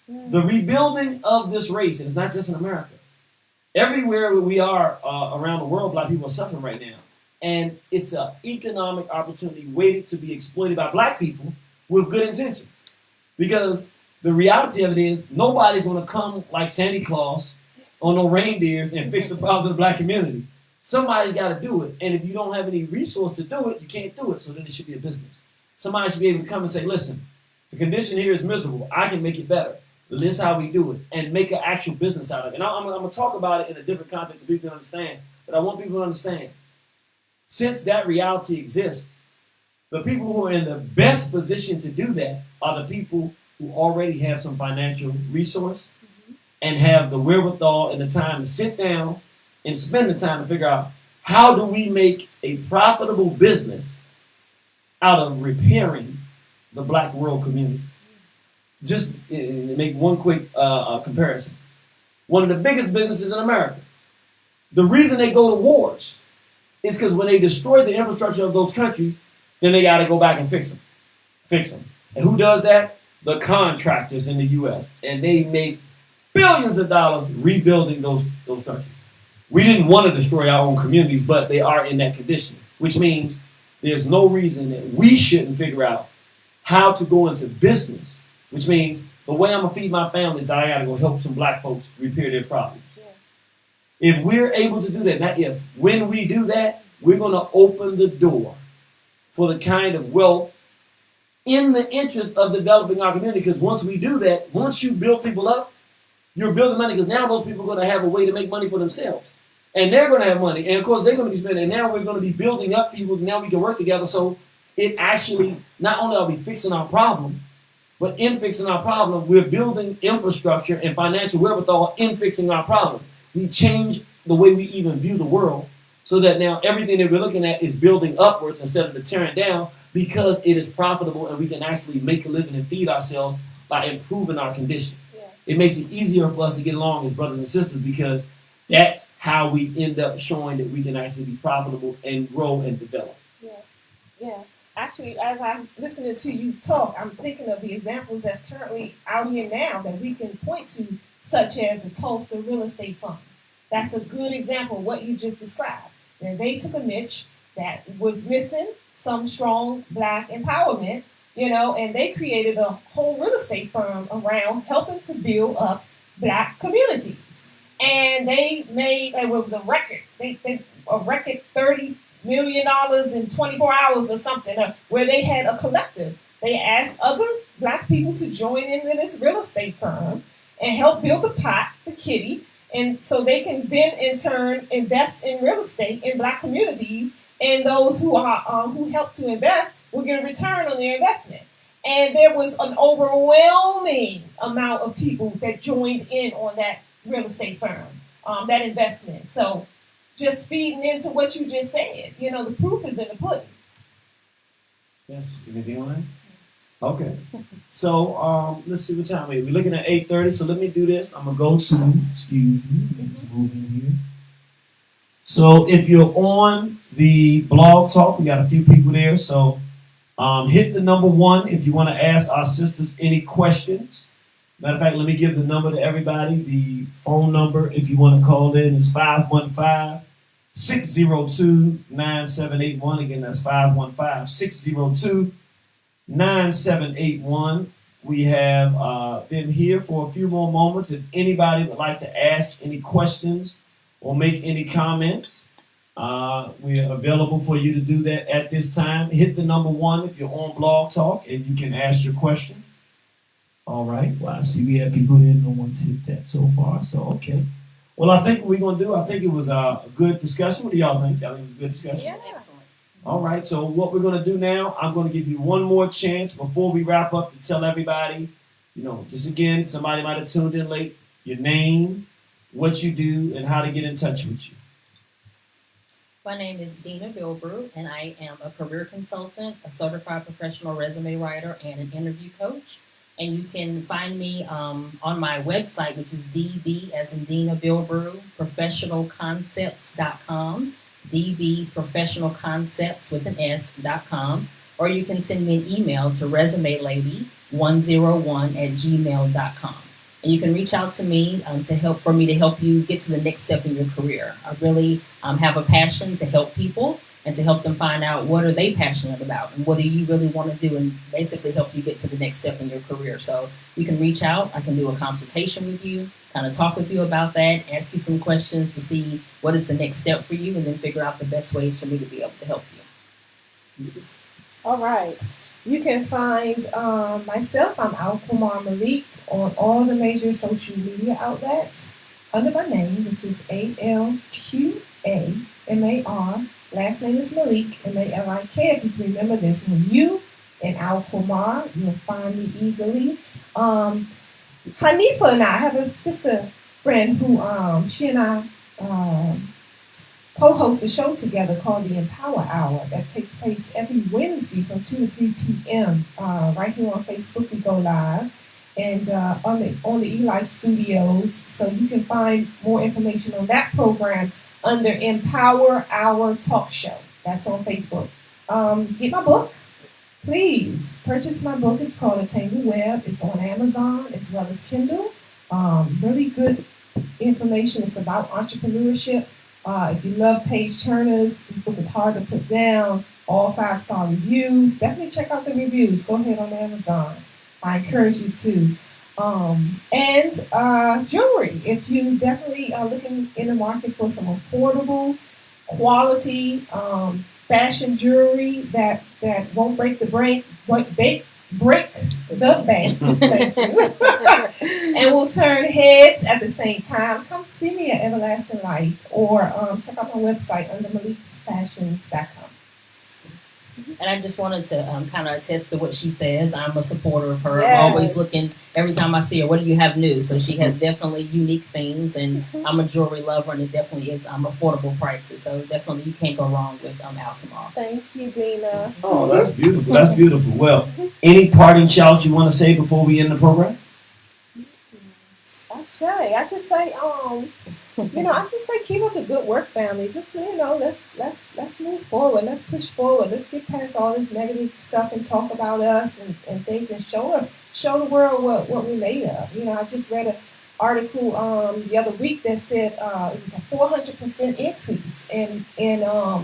The rebuilding of this race, and it's not just in America. Everywhere we are around the world, black people are suffering right now. And it's an economic opportunity waiting to be exploited by black people with good intentions. Because the reality of it is, nobody's going to come like Santa Claus on no reindeer and fix the problems of the black community. Somebody's got to do it. And if you don't have any resource to do it, you can't do it. So then it should be a business. Somebody should be able to come and say, listen, the condition here is miserable. I can make it better. This is how we do it. And make an actual business out of it. And I'm going to talk about it in a different context so people can understand. But I want people to understand. Since that reality exists, the people who are in the best position to do that are the people who already have some financial resource and have the wherewithal and the time to sit down and spend the time to figure out how do we make a profitable business out of repairing the black rural community. Just make one quick comparison. One of the biggest businesses in America, the reason they go to wars is because when they destroy the infrastructure of those countries, then they got to go back and fix them. Fix them. And who does that? The contractors in the U.S. And they make billions of dollars rebuilding those structures. We didn't want to destroy our own communities, but they are in that condition, which means there's no reason that we shouldn't figure out how to go into business, which means the way I'm going to feed my family is I got to go help some black folks repair their problems. Yeah. If we're able to do that, not if, when we do that, we're going to open the door for the kind of wealth in the interest of developing our community. Because once we do that, once you build people up, you're building money because now those people are going to have a way to make money for themselves. And they're going to have money. And of course, they're going to be spending. And now we're going to be building up people. Now we can work together. So it actually, not only are we fixing our problem, but in fixing our problem, we're building infrastructure and financial wherewithal in fixing our problems. We change the way we even view the world so that now everything that we're looking at is building upwards instead of the tearing down because it is profitable and we can actually make a living and feed ourselves by improving our condition. It makes it easier for us to get along as brothers and sisters because that's how we end up showing that we can actually be profitable and grow and develop. Yeah. Actually, as I'm listening to you talk, I'm thinking of the examples that's currently out here now that we can point to, such as the Tulsa Real Estate Fund. That's a good example of what you just described. And they took a niche that was missing some strong black empowerment, and they created a whole real estate firm around helping to build up black communities. And they made, it was a record, a record $30 million in 24 hours or something, where they had a collective. They asked other black people to join into this real estate firm and help build the pot, the kitty, and so they can then in turn invest in real estate in black communities, and those who help to invest will get a return on their investment. And there was an overwhelming amount of people that joined in on that real estate firm, that investment. So just feeding into what you just said, the proof is in the pudding. Yes, anything on that? Okay. So let's see what time it is. We're looking at 8:30, so let me do this. I'm going to go to, excuse me, let's move in here. So if you're on the blog talk, we got a few people there, so hit the number 1 if you want to ask our sisters any questions. Matter of fact, let me give the number to everybody. The phone number, if you want to call in, is 515-602-9781. Again, that's 515-602-9781. We have been here for a few more moments. If anybody would like to ask any questions or make any comments, we are available for you to do that at this time. Hit the number 1 if you're on Blog Talk and you can ask your question. All right. Well, I see we have people there. No one's hit that so far. So, okay. Well, I think what we're going to do, I think it was a good discussion. What do y'all think? Y'all think it was a good discussion? Yeah. Excellent. All right. So what we're going to do now, I'm going to give you one more chance before we wrap up to tell everybody, just again, somebody might have tuned in late, your name, what you do, and how to get in touch with you. My name is Dena Bilbrew, and I am a career consultant, a certified professional resume writer, and an interview coach. And you can find me on my website, which is DB, as in Dena Bilbrew, professionalconcepts.com, DB professionalconcepts with an S.com, or you can send me an email to resumelady101@gmail.com. And you can reach out to me to help you get to the next step in your career. I really have a passion to help people and to help them find out what are they passionate about and what do you really want to do, and basically help you get to the next step in your career. So you can reach out. I can do a consultation with you, kind of talk with you about that, ask you some questions to see what is the next step for you, and then figure out the best ways for me to be able to help you. All right. You can find myself, I'm AlQamar Malik, on all the major social media outlets under my name, which is AlQamar last name is Malik, M-A-L-I-K, if you can remember this. And you and AlQamar, you'll find me easily. Hanifa and I have a sister friend who she and I co-host a show together called the Empower Hour that takes place every Wednesday from 2 to 3 p.m. Right here on Facebook. We go live and on the eLife Studios. So you can find more information on that program under Empower Hour Talk Show. That's on Facebook. Get my book. Please purchase my book. It's called A Tangled Web. It's on Amazon as well as Kindle. Really good information. It's about entrepreneurship. If you love page turners, this book is hard to put down. All 5-star reviews. Definitely check out the reviews. Go ahead on Amazon. I encourage you to. And jewelry. If you definitely are looking in the market for some affordable, quality, fashion jewelry that won't break the bank, break the bank, thank you, and will turn heads at the same time, come see me at Everlasting Life or check out my website under maliksfashions.com. And I just wanted to kind of attest to what she says. I'm a supporter of her. Yes. I'm always looking, every time I see her, what do you have new? So she has definitely unique things, and I'm a jewelry lover, and it definitely is affordable prices. So definitely you can't go wrong with AlQamar. Thank you, Dena. Oh, that's beautiful. That's beautiful. Well, any parting shouts you want to say before we end the program? I just say, keep up the good work, family. Just let's move forward. Let's push forward. Let's get past all this negative stuff and talk about us and things and show the world what we're made of. I just read an article the other week that said it was a 400% increase in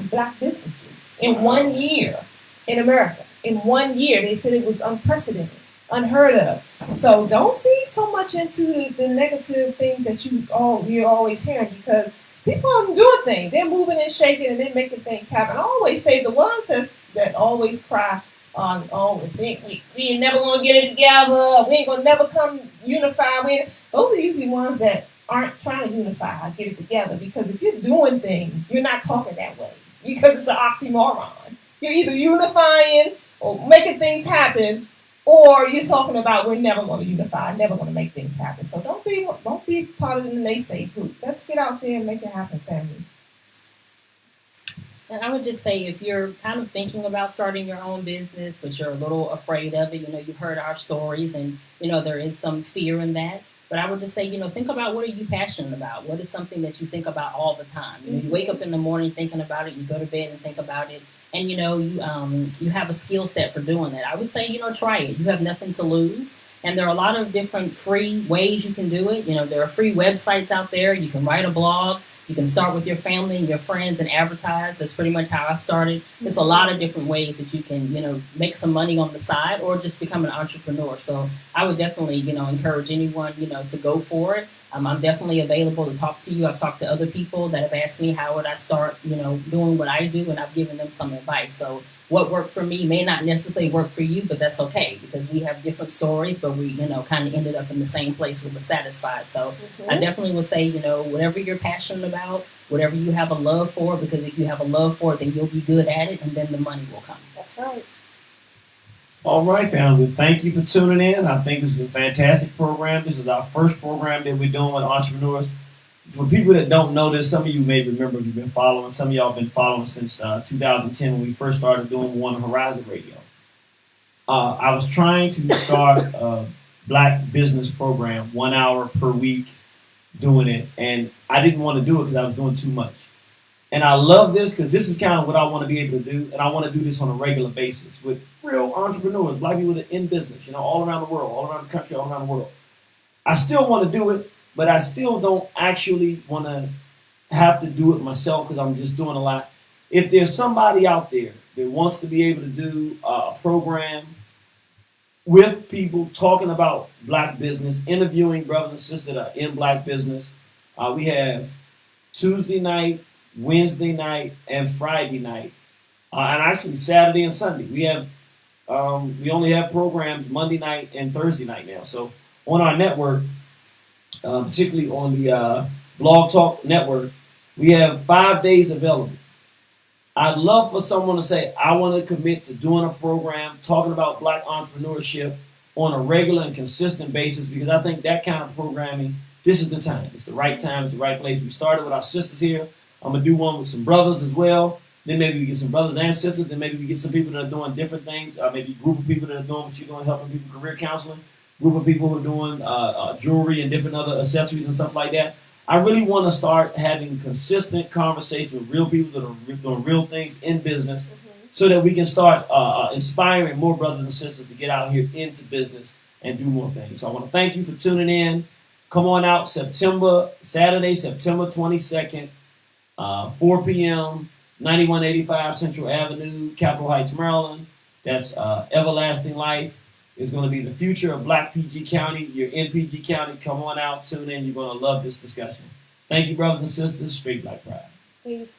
black businesses in 1 year in America. In 1 year, they said it was unprecedented, unheard of. So don't feed so much into the negative things that you're always hearing, because people are doing things. They're moving and shaking and they're making things happen. I always say the ones that always cry on, we think we ain't never gonna get it together. We ain't gonna never come unified. Those are usually ones that aren't trying to unify or get it together, because if you're doing things, you're not talking that way, because it's an oxymoron. You're either unifying or making things happen, or you're talking about we're never going to unify, never going to make things happen. So don't be part of the naysay group. Let's get out there and make it happen, family. And I would just say, if you're kind of thinking about starting your own business, but you're a little afraid of it, you've heard our stories, and there is some fear in that. But I would just say, think about, what are you passionate about? What is something that you think about all the time? You wake up in the morning thinking about it, you go to bed and think about it. And you have a skill set for doing that. I would say, try it. You have nothing to lose. And there are a lot of different free ways you can do it. There are free websites out there. You can write a blog. You can start with your family and your friends and advertise. That's pretty much how I started. There's a lot of different ways that you can, make some money on the side or just become an entrepreneur. So I would definitely, encourage anyone, to go for it. I'm definitely available to talk to you. I've talked to other people that have asked me how would I start, doing what I do, and I've given them some advice. So what worked for me may not necessarily work for you, but that's okay, because we have different stories, but we, kind of ended up in the same place we were satisfied. So I definitely would say, whatever you're passionate about, whatever you have a love for, because if you have a love for it, then you'll be good at it, and then the money will come. That's right. All right, family. Thank you for tuning in. I think this is a fantastic program. This is our first program that we're doing with entrepreneurs. For people that don't know this, some of you may remember if you've been following. Some of y'all have been following since 2010 when we first started doing One Horizon Radio. I was trying to start a black business program, 1 hour per week, doing it. And I didn't want to do it because I was doing too much. And I love this because this is kind of what I want to be able to do. And I want to do this on a regular basis with real entrepreneurs, black people that are in business, all around the world, all around the country, all around the world. I still want to do it, but I still don't actually want to have to do it myself because I'm just doing a lot. If there's somebody out there that wants to be able to do a program with people talking about black business, interviewing brothers and sisters that are in black business, we have Tuesday night, Wednesday night, and Friday night, and actually Saturday and Sunday. We only have programs Monday night and Thursday night now. So on our network, particularly on the Blog Talk Network, we have 5 days available. I'd love for someone to say, I want to commit to doing a program talking about black entrepreneurship on a regular and consistent basis, because I think that kind of programming, this is the time. It's the right time. It's the right place. We started with our sisters here. I'm going to do one with some brothers as well. Then maybe we get some brothers and sisters. Then maybe we get some people that are doing different things. Maybe a group of people that are doing what you're doing, helping people career counseling. Group of people who are doing jewelry and different other accessories and stuff like that. I really want to start having consistent conversations with real people that are doing real things in business, so that we can start inspiring more brothers and sisters to get out here into business and do more things. So I want to thank you for tuning in. Come on out Saturday, September 22nd, 4 p.m., 9185 Central Avenue, Capitol Heights, Maryland. That's Everlasting Life. It's going to be the future of Black PG County. You're in PG County. Come on out, tune in. You're going to love this discussion. Thank you, brothers and sisters. Straight Black Pride. Please.